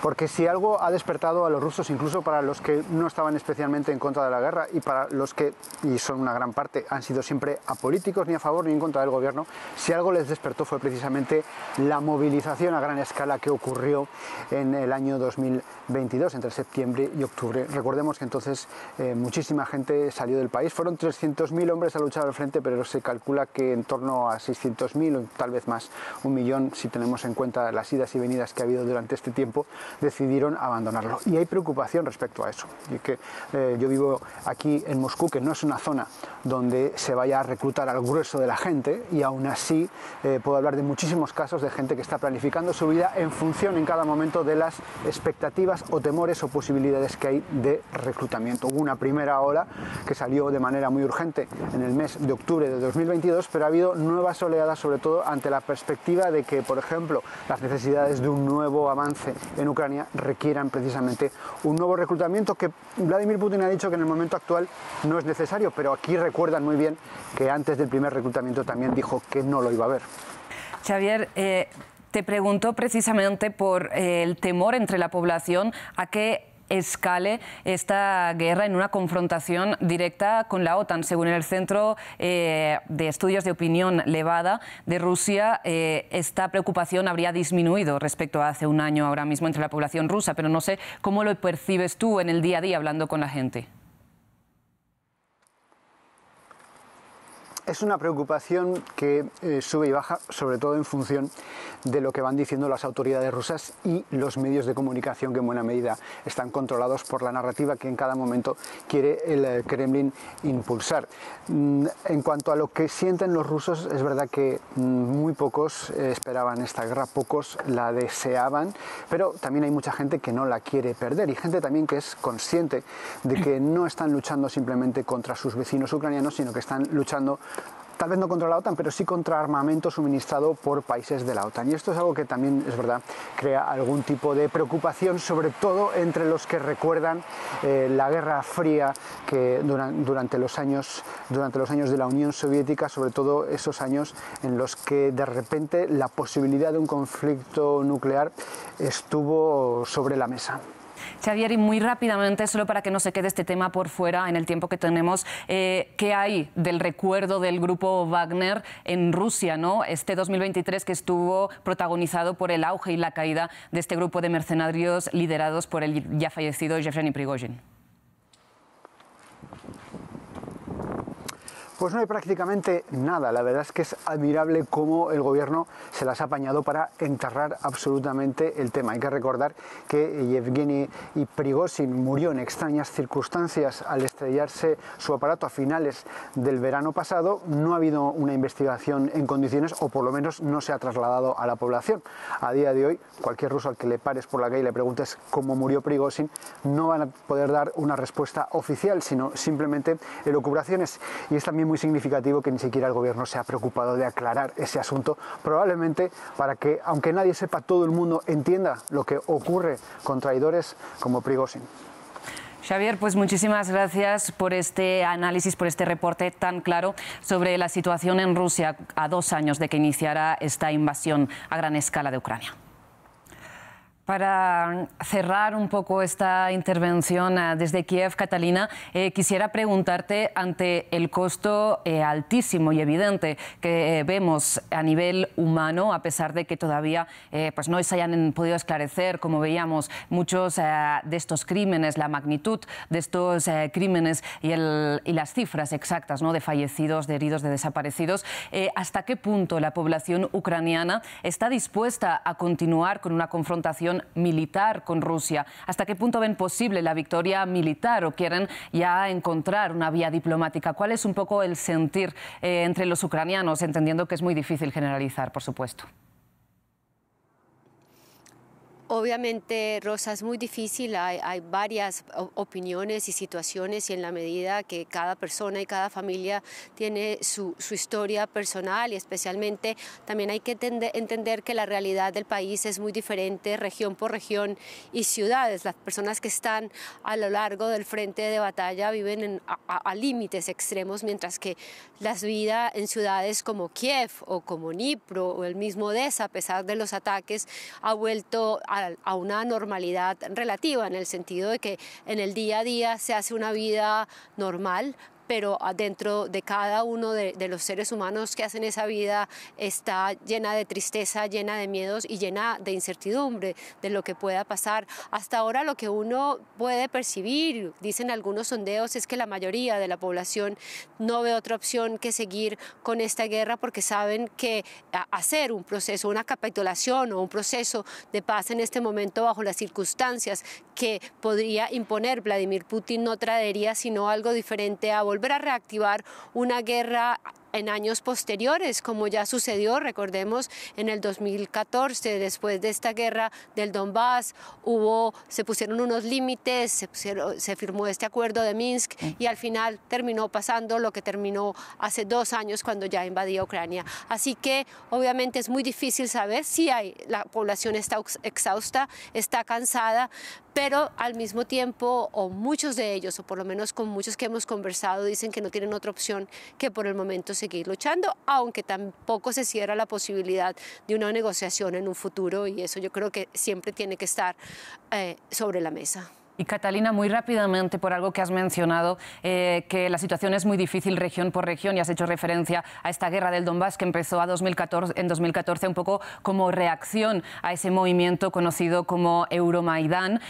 Porque si algo ha despertado a los rusos, incluso para los que no estaban especialmente en contra de la guerra y para los que, y son una gran parte, han sido siempre apolíticos, ni a favor ni en contra del gobierno, si algo les despertó fue precisamente la movilización a gran escala que ocurrió en el año 2022, entre septiembre y octubre. Recordemos que entonces muchísima gente salió del país. Fueron 300.000 hombres a luchar al frente, pero se calcula que en torno a 600.000 o tal vez más, 1 millón, si tenemos en cuenta las idas y venidas que ha habido durante este tiempo, decidieron abandonarlo. Y hay preocupación respecto a eso. Y que yo vivo aquí en Moscú, que no es una zona donde se vaya a reclutar al grueso de la gente, y aún así puedo hablar de muchísimos casos de gente que está planificando su vida en función en cada momento de las expectativas o temores o posibilidades que hay de reclutamiento. Hubo una primera ola que salió de manera muy urgente en el mes de octubre de 2022, pero ha habido nuevas oleadas, sobre todo ante la perspectiva de que, por ejemplo, las necesidades de un nuevo avance en Ucrania requieran precisamente un nuevo reclutamiento, que Vladimir Putin ha dicho que en el momento actual no es necesario, pero aquí recuerdan muy bien que antes del primer reclutamiento también dijo que no lo iba a haber. Xavier, te pregunto precisamente por el temor entre la población a que escale esta guerra en una confrontación directa con la OTAN. Según el Centro de Estudios de Opinión Levada de Rusia, esta preocupación habría disminuido respecto a hace un año ahora mismo entre la población rusa, pero no sé cómo lo percibes tú en el día a día hablando con la gente. Es una preocupación que sube y baja, sobre todo en función de lo que van diciendo las autoridades rusas y los medios de comunicación, que en buena medida están controlados por la narrativa que en cada momento quiere el Kremlin impulsar. En cuanto a lo que sienten los rusos, es verdad que muy pocos esperaban esta guerra, pocos la deseaban, pero también hay mucha gente que no la quiere perder y gente también que es consciente de que no están luchando simplemente contra sus vecinos ucranianos, sino que están luchando tal vez no contra la OTAN, pero sí contra armamento suministrado por países de la OTAN. Y esto es algo que también, es verdad, crea algún tipo de preocupación, sobre todo entre los que recuerdan la Guerra Fría que durante los años de la Unión Soviética, sobre todo esos años en los que de repente la posibilidad de un conflicto nuclear estuvo sobre la mesa. Xavier, y muy rápidamente, solo para que no se quede este tema por fuera en el tiempo que tenemos, ¿qué hay del recuerdo del grupo Wagner en Rusia, ¿no? Este 2023 que estuvo protagonizado por el auge y la caída de este grupo de mercenarios liderados por el ya fallecido Yevgeny Prigozhin. Pues no hay prácticamente nada. La verdad es que es admirable cómo el gobierno se las ha apañado para enterrar absolutamente el tema. Hay que recordar que Yevgeny Prigozhin murió en extrañas circunstancias al estrellarse su aparato a finales del verano pasado. No ha habido una investigación en condiciones, o por lo menos no se ha trasladado a la población. A día de hoy, cualquier ruso al que le pares por la calle y le preguntes cómo murió Prigozhin, no van a poder dar una respuesta oficial, sino simplemente elucubraciones. Y es también muy significativo que ni siquiera el gobierno se ha preocupado de aclarar ese asunto, probablemente para que, aunque nadie sepa, todo el mundo entienda lo que ocurre con traidores como Prigozhin. Xavier, pues muchísimas gracias por este análisis, por este reporte tan claro sobre la situación en Rusia a 2 años de que iniciara esta invasión a gran escala de Ucrania. Para cerrar un poco esta intervención desde Kiev, Catalina, quisiera preguntarte, ante el costo altísimo y evidente que vemos a nivel humano, a pesar de que todavía pues no se hayan podido esclarecer, como veíamos, muchos de estos crímenes, la magnitud de estos crímenes y las cifras exactas, ¿no?, de fallecidos, de heridos, de desaparecidos, ¿hasta qué punto la población ucraniana está dispuesta a continuar con una confrontación militar con Rusia? ¿Hasta qué punto ven posible la victoria militar o quieren ya encontrar una vía diplomática? ¿Cuál es un poco el sentir entre los ucranianos, entendiendo que es muy difícil generalizar, por supuesto? Obviamente, Rosa, es muy difícil, hay varias opiniones y situaciones, y en la medida que cada persona y cada familia tiene su historia personal, y especialmente también hay que entender que la realidad del país es muy diferente región por región y ciudades. Las personas que están a lo largo del frente de batalla viven a límites extremos, mientras que la vida en ciudades como Kiev o como Dnipro o el mismo Odessa, a pesar de los ataques, ha vuelto a una normalidad relativa, en el sentido de que en el día a día se hace una vida normal, pero dentro de cada uno de los seres humanos que hacen esa vida está llena de tristeza, llena de miedos y llena de incertidumbre de lo que pueda pasar. Hasta ahora lo que uno puede percibir, dicen algunos sondeos, es que la mayoría de la población no ve otra opción que seguir con esta guerra, porque saben que hacer un proceso, una capitulación o un proceso de paz en este momento, bajo las circunstancias que podría imponer Vladimir Putin, no traería sino algo diferente a volver a reactivar una guerra en años posteriores, como ya sucedió, recordemos, en el 2014, después de esta guerra del Donbass, se pusieron unos límites, se firmó este acuerdo de Minsk, y al final terminó pasando lo que terminó hace 2 años cuando ya invadió Ucrania. Así que obviamente es muy difícil saber si la población está exhausta, está cansada, pero al mismo tiempo, o muchos de ellos, o por lo menos con muchos que hemos conversado, dicen que no tienen otra opción que por el momento seguir luchando, aunque tampoco se cierra la posibilidad de una negociación en un futuro, y eso yo creo que siempre tiene que estar sobre la mesa. Y Catalina, muy rápidamente, por algo que has mencionado, que la situación es muy difícil región por región, y has hecho referencia a esta guerra del Donbass que empezó en 2014 un poco como reacción a ese movimiento conocido como Euromaidán,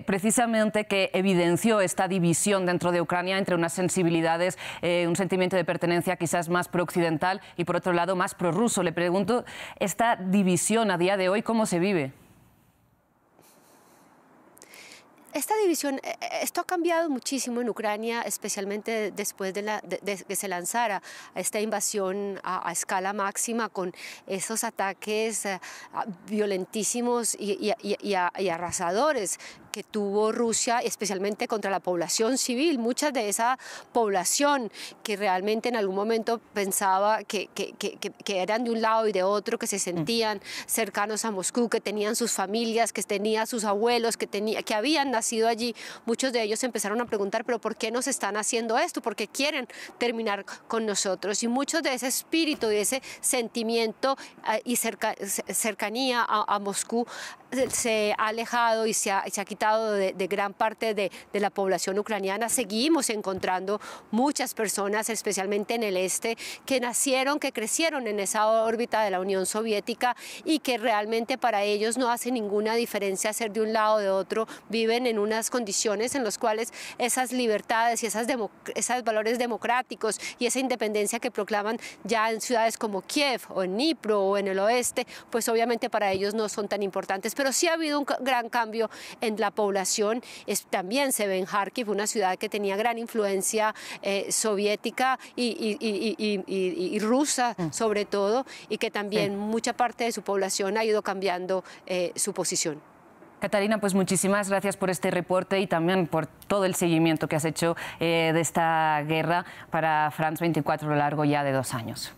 precisamente que evidenció esta división dentro de Ucrania entre unas sensibilidades, un sentimiento de pertenencia quizás más pro-occidental y por otro lado más prorruso. Le pregunto, esta división a día de hoy, ¿cómo se vive? Esta división, esto ha cambiado muchísimo en Ucrania, especialmente después de que se lanzara esta invasión a escala máxima con esos ataques violentísimos y arrasadores que tuvo Rusia, especialmente contra la población civil. Mucha de esa población que realmente en algún momento pensaba que eran de un lado y de otro, que se sentían cercanos a Moscú, que tenían sus familias, que tenían sus abuelos, que habían nacido allí. Muchos de ellos empezaron a preguntar, pero ¿por qué nos están haciendo esto? ¿Por qué quieren terminar con nosotros? Y muchos de ese espíritu, de ese sentimiento y cercanía a Moscú se ha alejado y se ha quitado de gran parte de la población ucraniana. Seguimos encontrando muchas personas, especialmente en el este, que nacieron, que crecieron en esa órbita de la Unión Soviética y que realmente para ellos no hace ninguna diferencia ser de un lado o de otro. Viven en unas condiciones en las cuales esas libertades y esos valores democráticos y esa independencia que proclaman ya en ciudades como Kiev o en Dnipro o en el oeste, pues obviamente para ellos no son tan importantes. Pero sí ha habido un gran cambio en la población. También se ve en Kharkiv, una ciudad que tenía gran influencia soviética y rusa sobre todo, y que también mucha parte de su población ha ido cambiando su posición. Catalina, pues muchísimas gracias por este reporte y también por todo el seguimiento que has hecho de esta guerra para France 24 a lo largo ya de 2 años.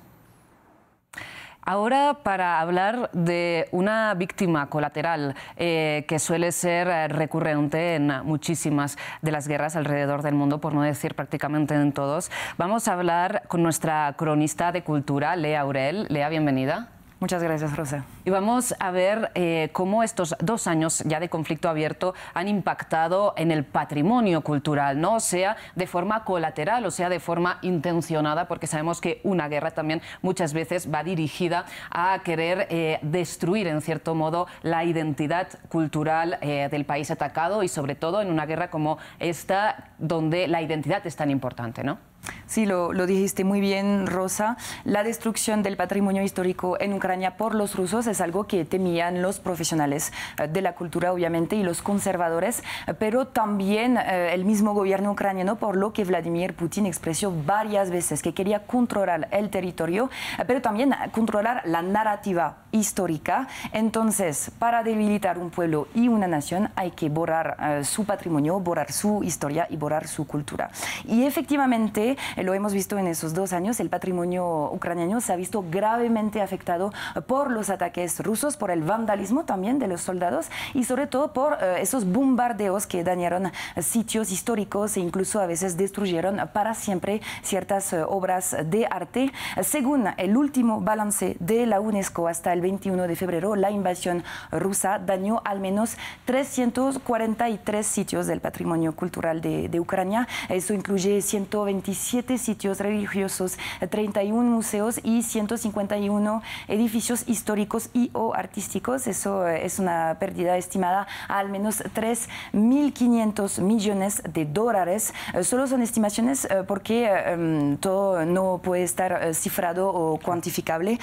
Ahora, para hablar de una víctima colateral que suele ser recurrente en muchísimas de las guerras alrededor del mundo, por no decir prácticamente en todos, vamos a hablar con nuestra cronista de cultura, Lea Aurel. Lea, bienvenida. Muchas gracias, Rosa. Y vamos a ver cómo estos 2 años ya de conflicto abierto han impactado en el patrimonio cultural, ¿no? O sea, de forma colateral, o sea, de forma intencionada, porque sabemos que una guerra también muchas veces va dirigida a querer destruir, en cierto modo, la identidad cultural del país atacado y, sobre todo, en una guerra como esta, donde la identidad es tan importante, ¿no? Sí, lo dijiste muy bien, Rosa. La destrucción del patrimonio histórico en Ucrania por los rusos es algo que temían los profesionales de la cultura, obviamente, y los conservadores, pero también el mismo gobierno ucraniano, por lo que Vladimir Putin expresó varias veces que quería controlar el territorio, pero también controlar la narrativa histórica. Entonces, para debilitar un pueblo y una nación hay que borrar su patrimonio, borrar su historia y borrar su cultura. Y efectivamente, lo hemos visto en esos 2 años, el patrimonio ucraniano se ha visto gravemente afectado por los ataques rusos, por el vandalismo también de los soldados y sobre todo por esos bombardeos que dañaron sitios históricos e incluso a veces destruyeron para siempre ciertas obras de arte. Según el último balance de la UNESCO hasta el 21 de febrero, la invasión rusa dañó al menos 343 sitios del patrimonio cultural de Ucrania. Eso incluye 127 sitios religiosos, 31 museos y 151 edificios históricos y o artísticos. Eso es una pérdida estimada a al menos 3.500 millones de dólares. Solo son estimaciones porque todo no puede estar cifrado o cuantificable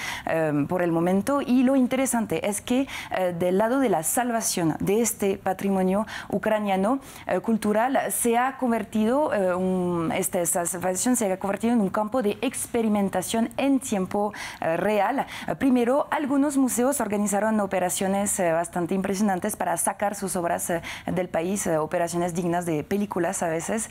por el momento. Y lo interesante es que del lado de la salvación de este patrimonio ucraniano cultural se ha convertido esta se ha convertido en un campo de experimentación en tiempo real. Primero, algunos museos organizaron operaciones bastante impresionantes para sacar sus obras del país, operaciones dignas de películas a veces,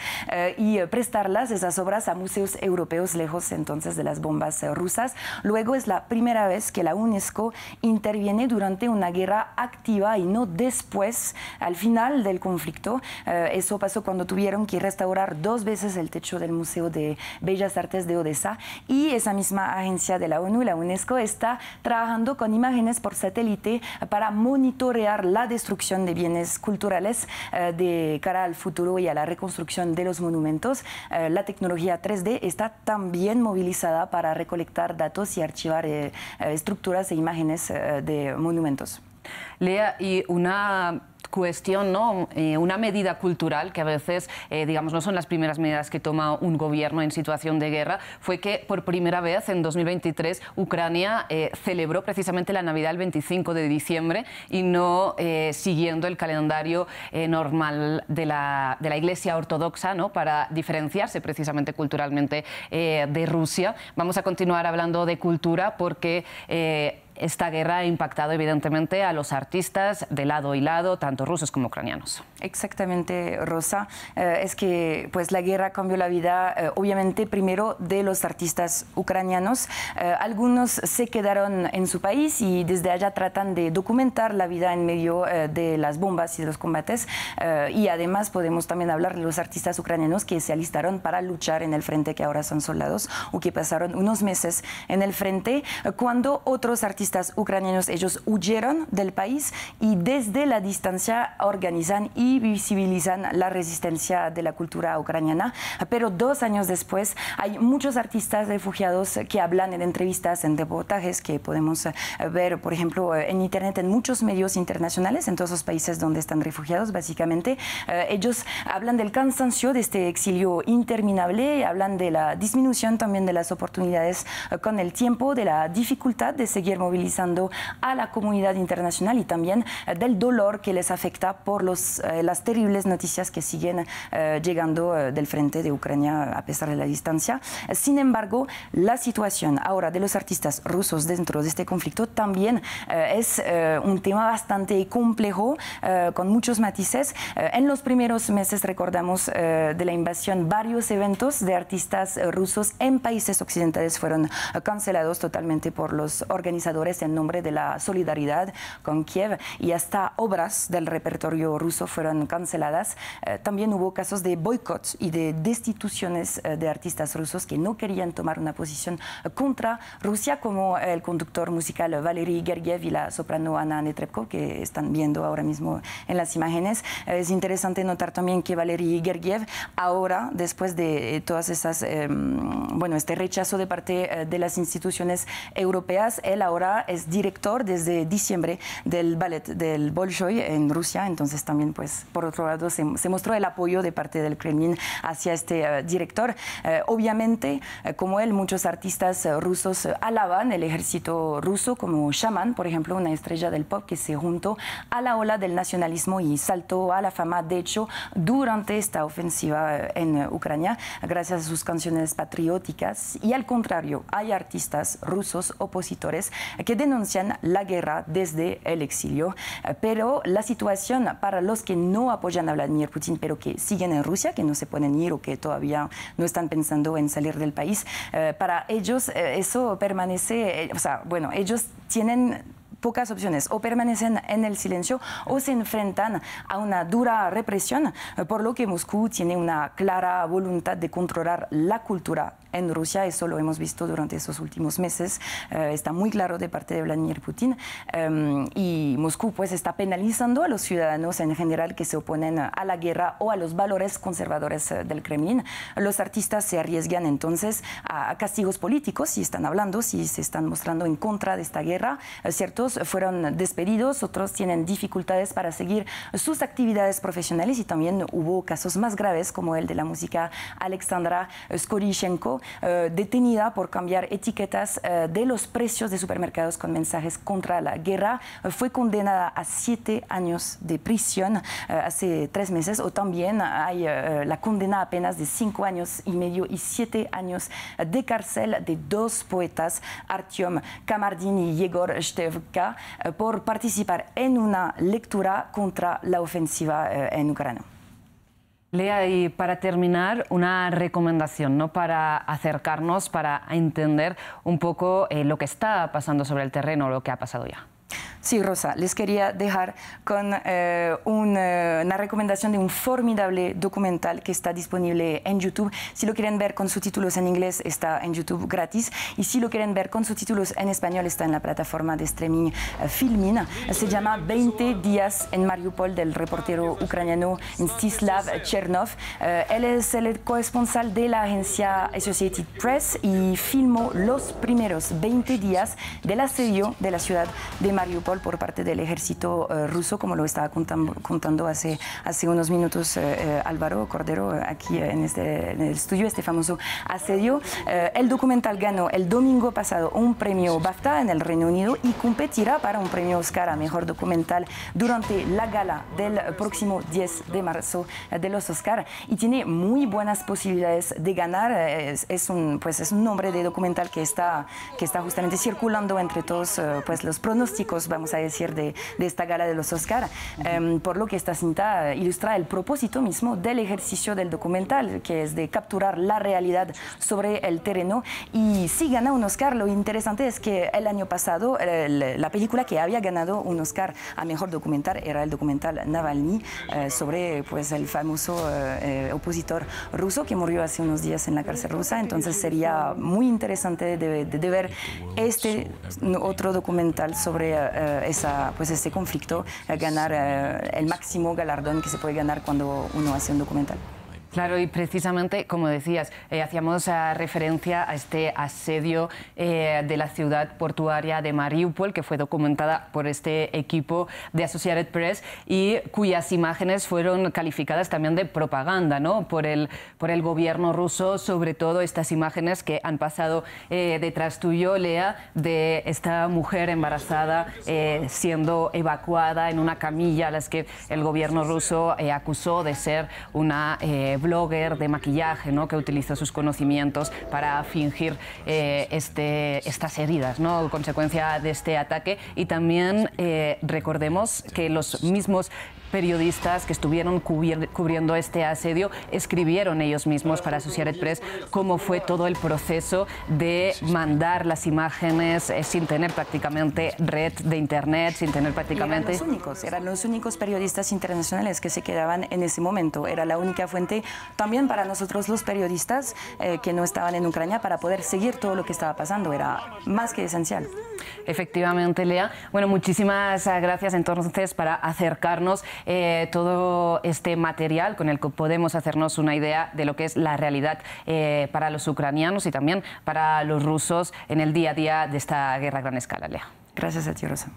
y prestarlas, esas obras, a museos europeos lejos entonces de las bombas rusas. Luego es la primera vez que la UNESCO Estado interviene durante una guerra activa y no después, al final del conflicto. Eso pasó cuando tuvieron que restaurar 2 veces el techo del Museo de Bellas Artes de Odessa, y esa misma agencia de la ONU, la UNESCO, está trabajando con imágenes por satélite para monitorear la destrucción de bienes culturales de cara al futuro y a la reconstrucción de los monumentos. La tecnología 3D está también movilizada para recolectar datos y archivar estructuras e imágenes de monumentos. Lea, y una cuestión, ¿no? Una medida cultural que a veces, digamos, no son las primeras medidas que toma un gobierno en situación de guerra, fue que por primera vez en 2023 Ucrania celebró precisamente la Navidad el 25 de diciembre y no siguiendo el calendario normal de la Iglesia Ortodoxa, ¿no? Para diferenciarse precisamente culturalmente de Rusia. Vamos a continuar hablando de cultura porque esta guerra ha impactado evidentemente a los artistas de lado y lado, tanto rusos como ucranianos. Exactamente, Rosa. Es que pues la guerra cambió la vida, obviamente, primero de los artistas ucranianos. Algunos se quedaron en su país y desde allá tratan de documentar la vida en medio de las bombas y de los combates. Y además podemos también hablar de los artistas ucranianos que se alistaron para luchar en el frente, que ahora son soldados o que pasaron unos meses en el frente, cuando otros artistas ucranianos, ellos huyeron del país y desde la distancia organizan y visibilizan la resistencia de la cultura ucraniana. Pero 2 años después hay muchos artistas refugiados que hablan en entrevistas, en reportajes que podemos ver, por ejemplo, en internet, en muchos medios internacionales, en todos los países donde están refugiados, básicamente. Ellos hablan del cansancio de este exilio interminable, hablan de la disminución también de las oportunidades con el tiempo, de la dificultad de seguir movilizando a la comunidad internacional y también del dolor que les afecta por las terribles noticias que siguen llegando del frente de Ucrania a pesar de la distancia. Sin embargo, la situación ahora de los artistas rusos dentro de este conflicto también es un tema bastante complejo, con muchos matices. En los primeros meses, recordamos, de la invasión, varios eventos de artistas rusos en países occidentales fueron cancelados totalmente por los organizadores en nombre de la solidaridad con Kiev, y hasta obras del repertorio ruso fueron canceladas. También hubo casos de boicots y de destituciones de artistas rusos que no querían tomar una posición contra Rusia, como el conductor musical Valery Gergiev y la soprano Anna Netrebko, que están viendo ahora mismo en las imágenes. Es interesante notar también que Valery Gergiev ahora, después de todas esas, este rechazo de parte de las instituciones europeas, él ahora es director desde diciembre del ballet del Bolshoi en Rusia. Entonces también, pues, por otro lado, se mostró el apoyo de parte del Kremlin hacia este director. Obviamente, como él, muchos artistas rusos alaban el ejército ruso, como Shaman, por ejemplo, una estrella del pop que se juntó a la ola del nacionalismo y saltó a la fama, de hecho, durante esta ofensiva en Ucrania, gracias a sus canciones patrióticas. Y al contrario, hay artistas rusos opositores que denuncian la guerra desde el exilio. Pero la situación para los que no apoyan a Vladimir Putin, pero que siguen en Rusia, que no se pueden ir o que todavía no están pensando en salir del país, para ellos eso permanece, ellos tienen pocas opciones: o permanecen en el silencio o se enfrentan a una dura represión, por lo que Moscú tiene una clara voluntad de controlar la cultura en Rusia. Eso lo hemos visto durante esos últimos meses. Está muy claro de parte de Vladimir Putin. Y Moscú, pues, está penalizando a los ciudadanos en general que se oponen a la guerra o a los valores conservadores del Kremlin. Los artistas se arriesgan entonces a castigos políticos si están hablando, si se están mostrando en contra de esta guerra. Ciertos fueron despedidos, otros tienen dificultades para seguir sus actividades profesionales, y también hubo casos más graves como el de la música Alexandra Skorishenko, detenida por cambiar etiquetas de los precios de supermercados con mensajes contra la guerra. Fue condenada a 7 años de prisión hace 3 meses, o también hay la condena apenas de 5 años y medio y 7 años de cárcel de 2 poetas, Artyom Kamardin y Yegor Shtevka, por participar en una lectura contra la ofensiva en Ucrania. Lea, y para terminar, una recomendación, ¿no?, para acercarnos, para entender un poco lo que está pasando sobre el terreno, lo que ha pasado ya. Sí, Rosa, les quería dejar con una recomendación de un formidable documental que está disponible en YouTube. Si lo quieren ver con subtítulos en inglés, está en YouTube gratis. Y si lo quieren ver con subtítulos en español, está en la plataforma de streaming Filmin. Se llama 20 días en Mariupol, del reportero ucraniano Mstislav Chernov. Él es el corresponsal de la agencia Associated Press y filmó los primeros 20 días del asedio de la ciudad de Mariupol por parte del ejército ruso, como lo estaba contando hace unos minutos Álvaro Cordero aquí en el estudio, este famoso asedio. El documental ganó el domingo pasado un premio BAFTA en el Reino Unido y competirá para un premio Oscar a Mejor Documental durante la gala del próximo 10 de marzo de los Oscar, y tiene muy buenas posibilidades de ganar. Es un nombre de documental que está justamente circulando entre todos los pronósticos, vamos a decir, de esta gala de los Oscar, por lo que esta cinta ilustra el propósito mismo del ejercicio del documental, que es de capturar la realidad sobre el terreno. Y si gana un Oscar, lo interesante es que el año pasado la película que había ganado un Oscar a Mejor Documental era el documental Navalny, sobre el famoso opositor ruso que murió hace unos días en la cárcel rusa. Entonces sería muy interesante de ver este otro documental sobre ese conflicto, ganar el máximo galardón que se puede ganar cuando uno hace un documental. Claro, y precisamente, como decías, hacíamos referencia a este asedio de la ciudad portuaria de Mariupol, que fue documentada por este equipo de Associated Press y cuyas imágenes fueron calificadas también de propaganda, ¿no?, por el gobierno ruso, sobre todo estas imágenes que han pasado detrás tuyo, Lea, de esta mujer embarazada siendo evacuada en una camilla a las que el gobierno ruso acusó de ser una blogger de maquillaje, ¿no?, que utilizó sus conocimientos para fingir estas heridas, ¿no?, consecuencia de este ataque. Y también recordemos que los mismos periodistas que estuvieron cubriendo este asedio escribieron ellos mismos para Associated Press cómo fue todo el proceso de mandar las imágenes sin tener prácticamente red de internet, sin tener prácticamente... Eran los únicos periodistas internacionales que se quedaban en ese momento. Era la única fuente también para nosotros los periodistas que no estaban en Ucrania para poder seguir todo lo que estaba pasando. Era más que esencial. Efectivamente, Lea. Bueno, muchísimas gracias entonces para acercarnos todo este material con el que podemos hacernos una idea de lo que es la realidad para los ucranianos y también para los rusos en el día a día de esta guerra a gran escala, Lea. Gracias a ti, Rosa.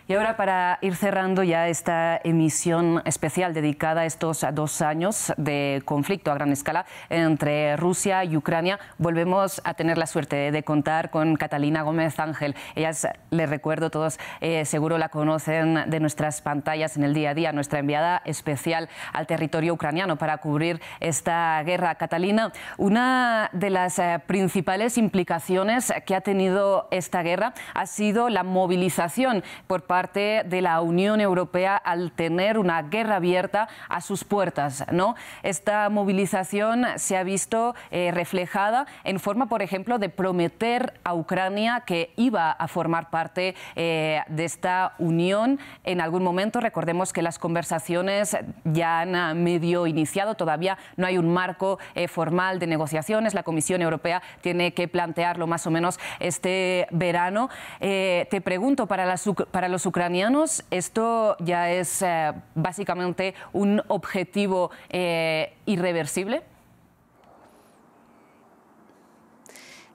Y ahora, para ir cerrando ya esta emisión especial dedicada a estos 2 años de conflicto a gran escala entre Rusia y Ucrania, volvemos a tener la suerte de contar con Catalina Gómez Ángel. Ella es, les recuerdo, todos seguro la conocen de nuestras pantallas en el día a día, nuestra enviada especial al territorio ucraniano para cubrir esta guerra. Catalina, una de las principales implicaciones que ha tenido esta guerra ha sido la movilización por parte de la Unión Europea al tener una guerra abierta a sus puertas, ¿no? Esta movilización se ha visto reflejada en forma, por ejemplo, de prometer a Ucrania que iba a formar parte de esta unión en algún momento. Recordemos que las conversaciones ya han medio iniciado, todavía no hay un marco formal de negociaciones. La Comisión Europea tiene que plantearlo más o menos este verano. Te pregunto, para los ucranianos, ¿esto ya es básicamente un objetivo irreversible?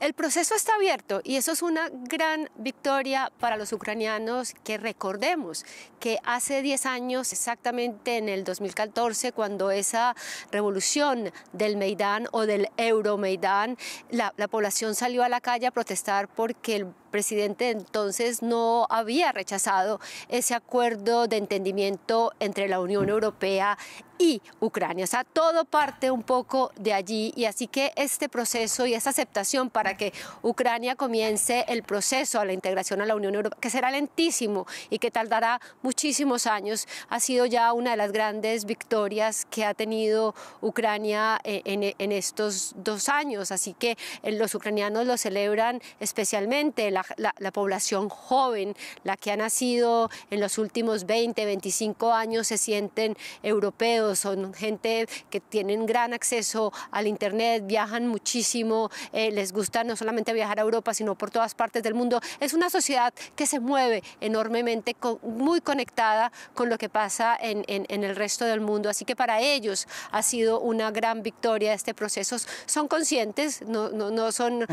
El proceso está abierto y eso es una gran victoria para los ucranianos, que recordemos que hace 10 años, exactamente en el 2014, cuando esa revolución del Maidán o del Euromaidán, la población salió a la calle a protestar porque el presidente entonces no había rechazado ese acuerdo de entendimiento entre la Unión Europea y Ucrania. O sea, todo parte un poco de allí, y así que este proceso y esa aceptación para que Ucrania comience el proceso a la integración a la Unión Europea, que será lentísimo y que tardará muchísimos años, ha sido ya una de las grandes victorias que ha tenido Ucrania en estos 2 años. Así que los ucranianos lo celebran especialmente, la población joven, la que ha nacido en los últimos 20, 25 años, se sienten europeos. Son gente que tienen gran acceso al internet, viajan muchísimo, les gusta no solamente viajar a Europa, sino por todas partes del mundo. Es una sociedad que se mueve enormemente, muy conectada con lo que pasa en el resto del mundo. Así que para ellos ha sido una gran victoria este proceso. Son conscientes, no son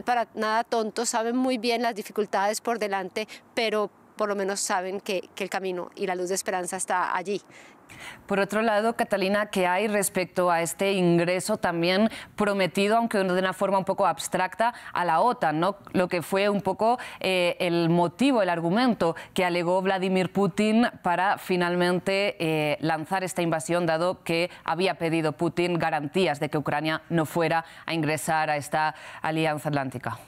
para nada tontos, saben muy bien las dificultades por delante, pero por lo menos saben que el camino y la luz de esperanza está allí. Por otro lado, Catalina, ¿qué hay respecto a este ingreso también prometido, aunque de una forma un poco abstracta, a la OTAN, ¿no? Lo que fue un poco el motivo, el argumento que alegó Vladimir Putin para finalmente lanzar esta invasión, dado que había pedido Putin garantías de que Ucrania no fuera a ingresar a esta alianza atlántica?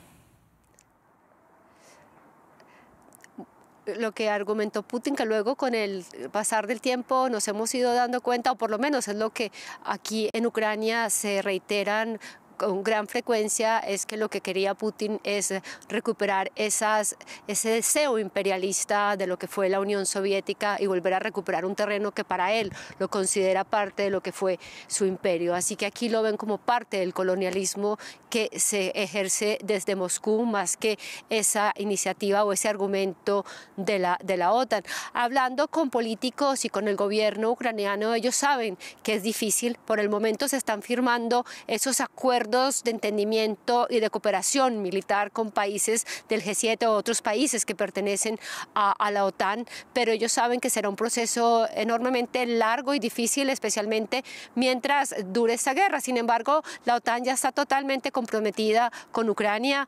Lo que argumentó Putin, que luego con el pasar del tiempo nos hemos ido dando cuenta, o por lo menos es lo que aquí en Ucrania se reiteran con gran frecuencia, es que lo que quería Putin es recuperar ese deseo imperialista de lo que fue la Unión Soviética y volver a recuperar un terreno que para él lo considera parte de lo que fue su imperio. Así que aquí lo ven como parte del colonialismo que se ejerce desde Moscú, más que esa iniciativa o ese argumento de la OTAN. Hablando con políticos y con el gobierno ucraniano, ellos saben que es difícil. Por el momento se están firmando esos acuerdos de entendimiento y de cooperación militar con países del G7 o otros países que pertenecen a la OTAN, pero ellos saben que será un proceso enormemente largo y difícil, especialmente mientras dure esta guerra. Sin embargo, la OTAN ya está totalmente comprometida con Ucrania,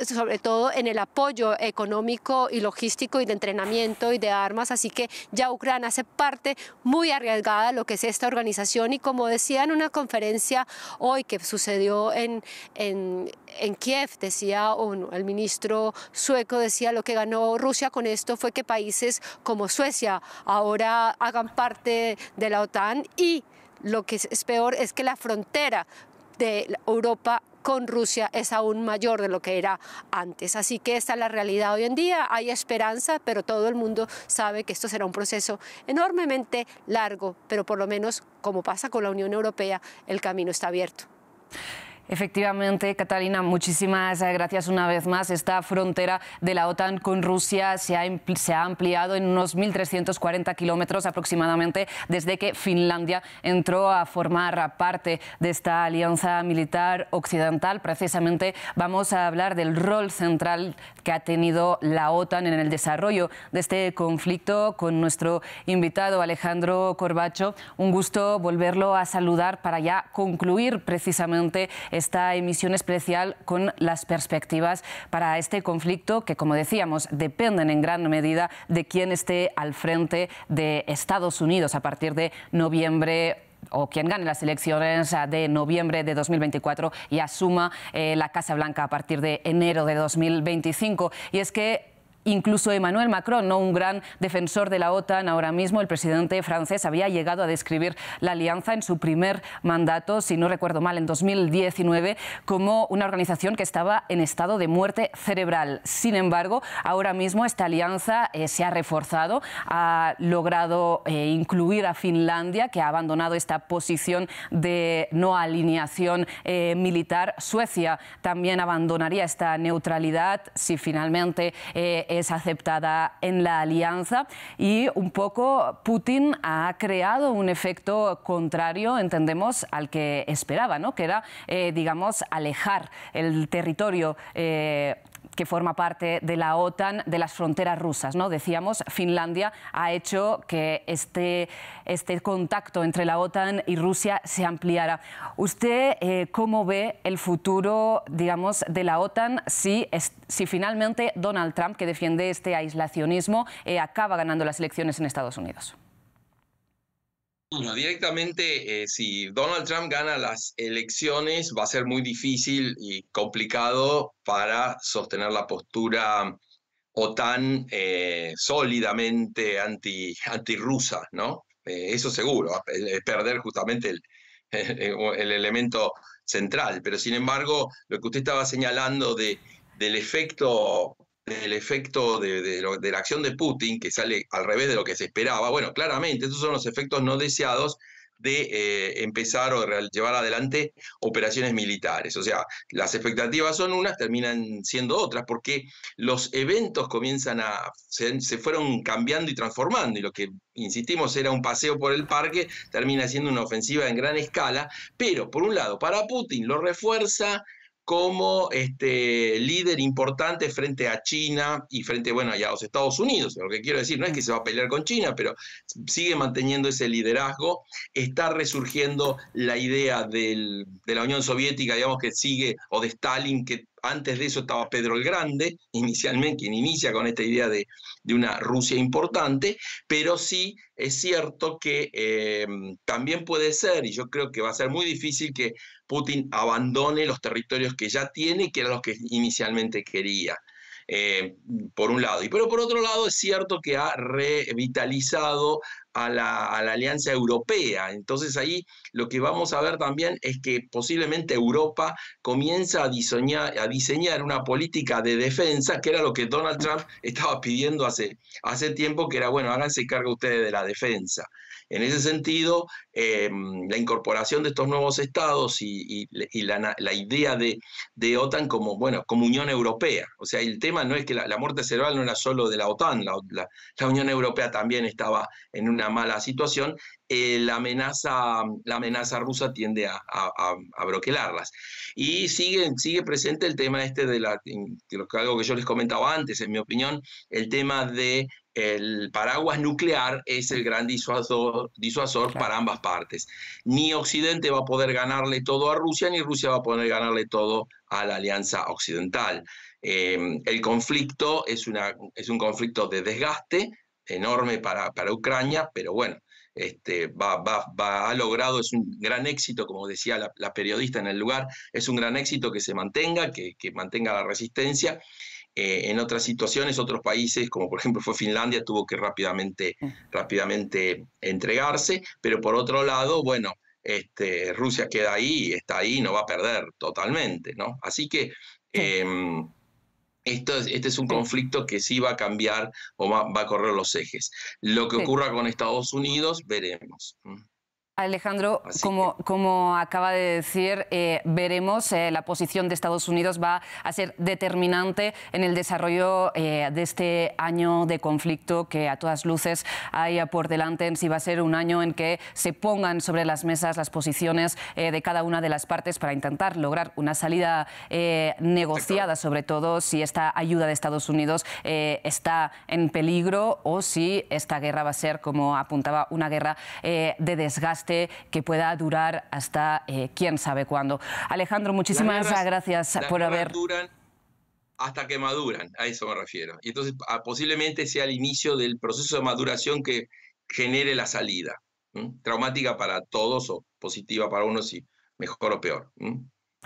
sobre todo en el apoyo económico y logístico y de entrenamiento y de armas, así que ya Ucrania hace parte muy arriesgada de lo que es esta organización, y como decía en una conferencia hoy que sucedió en Kiev, decía el ministro sueco, decía lo que ganó Rusia con esto fue que países como Suecia ahora hagan parte de la OTAN, y lo que es peor es que la frontera de Europa con Rusia es aún mayor de lo que era antes. Así que esta es la realidad hoy en día. Hay esperanza, pero todo el mundo sabe que esto será un proceso enormemente largo, pero por lo menos, como pasa con la Unión Europea, el camino está abierto. Efectivamente, Catalina, muchísimas gracias una vez más. Esta frontera de la OTAN con Rusia se ha ampliado en unos 1.340 kilómetros aproximadamente desde que Finlandia entró a formar parte de esta alianza militar occidental. Precisamente vamos a hablar del rol central que ha tenido la OTAN en el desarrollo de este conflicto con nuestro invitado Alejandro Corbacho. Un gusto volverlo a saludar para ya concluir precisamente esta emisión especial con las perspectivas para este conflicto que, como decíamos, dependen en gran medida de quién esté al frente de Estados Unidos a partir de noviembre, o quien gane las elecciones de noviembre de 2024 y asuma la Casa Blanca a partir de enero de 2025. Y es que incluso Emmanuel Macron, ¿no?, un gran defensor de la OTAN ahora mismo, el presidente francés, había llegado a describir la alianza en su primer mandato, si no recuerdo mal, en 2019, como una organización que estaba en estado de muerte cerebral. Sin embargo, ahora mismo esta alianza se ha reforzado, ha logrado incluir a Finlandia, que ha abandonado esta posición de no alineación militar. Suecia también abandonaría esta neutralidad si finalmente es aceptada en la alianza, y un poco Putin ha creado un efecto contrario, entendemos, al que esperaba, ¿no?, que era, digamos, alejar el territorio que forma parte de la OTAN de las fronteras rusas, ¿no? Decíamos, Finlandia ha hecho que este contacto entre la OTAN y Rusia se ampliara. ¿Usted cómo ve el futuro, digamos, de la OTAN si finalmente Donald Trump, que defiende este aislacionismo, acaba ganando las elecciones en Estados Unidos? Bueno, directamente, si Donald Trump gana las elecciones, va a ser muy difícil y complicado para sostener la postura OTAN sólidamente antirrusa, ¿no? Eso seguro, es perder justamente el elemento central. Pero sin embargo, lo que usted estaba señalando del efecto de la acción de Putin, que sale al revés de lo que se esperaba, bueno, claramente, estos son los efectos no deseados de empezar o de llevar adelante operaciones militares. O sea, las expectativas son unas, terminan siendo otras, porque los eventos se fueron cambiando y transformando, y lo que, insistimos, era un paseo por el parque, termina siendo una ofensiva en gran escala, pero, por un lado, para Putin lo refuerza como líder importante frente a China y frente, bueno, y a los Estados Unidos. Lo que quiero decir no es que se va a pelear con China, pero sigue manteniendo ese liderazgo. Está resurgiendo la idea de la Unión Soviética, digamos, que sigue, o de Stalin, que antes de eso estaba Pedro el Grande, inicialmente, quien inicia con esta idea de una Rusia importante, pero sí es cierto que también puede ser, y yo creo que va a ser muy difícil que Putin abandone los territorios que ya tiene, que eran los que inicialmente quería. Por un lado. Pero por otro lado es cierto que ha revitalizado a la Alianza Europea. Entonces ahí lo que vamos a ver también es que posiblemente Europa comienza a diseñar una política de defensa, que era lo que Donald Trump estaba pidiendo hace tiempo, que era, bueno, háganse cargo ustedes de la defensa. En ese sentido, la incorporación de estos nuevos estados y la idea de OTAN como, bueno, como Unión Europea. O sea, el tema no es que la muerte cerebral no era solo de la OTAN, la Unión Europea también estaba en una mala situación. La amenaza rusa tiende a broquelarlas. Y sigue presente el tema algo que yo les comentaba antes, en mi opinión, el tema de el paraguas nuclear es el gran disuasor claro, para ambas partes. Ni Occidente va a poder ganarle todo a Rusia, ni Rusia va a poder ganarle todo a la Alianza Occidental. El conflicto es un conflicto de desgaste enorme para Ucrania, pero bueno, ha logrado, es un gran éxito, como decía la periodista en el lugar, es un gran éxito que se mantenga, que mantenga la resistencia. En otras situaciones, otros países, como por ejemplo fue Finlandia, tuvo que rápidamente entregarse, pero por otro lado, bueno, Rusia queda ahí, está ahí, no va a perder totalmente, ¿no? Así que este es un conflicto que sí va a cambiar o va a correr los ejes. Lo que ocurra con Estados Unidos, veremos. Alejandro, como acaba de decir, veremos, la posición de Estados Unidos va a ser determinante en el desarrollo de este año de conflicto que a todas luces hay por delante, en si va a ser un año en que se pongan sobre las mesas las posiciones de cada una de las partes para intentar lograr una salida negociada, sobre todo si esta ayuda de Estados Unidos está en peligro o si esta guerra va a ser, como apuntaba, una guerra de desgaste que pueda durar hasta quién sabe cuándo. Alejandro, muchísimas gracias por haber... duran hasta que maduran, a eso me refiero. Y entonces posiblemente sea el inicio del proceso de maduración que genere la salida. Traumática para todos o positiva para unos y mejor o peor.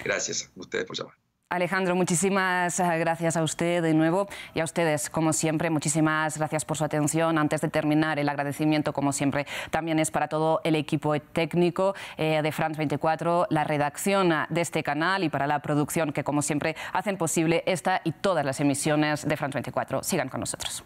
Gracias a ustedes por llamar. Alejandro, muchísimas gracias a usted de nuevo y a ustedes, como siempre, muchísimas gracias por su atención. Antes de terminar, el agradecimiento, como siempre, también es para todo el equipo técnico de France 24, la redacción de este canal y para la producción que, como siempre, hacen posible esta y todas las emisiones de France 24. Sigan con nosotros.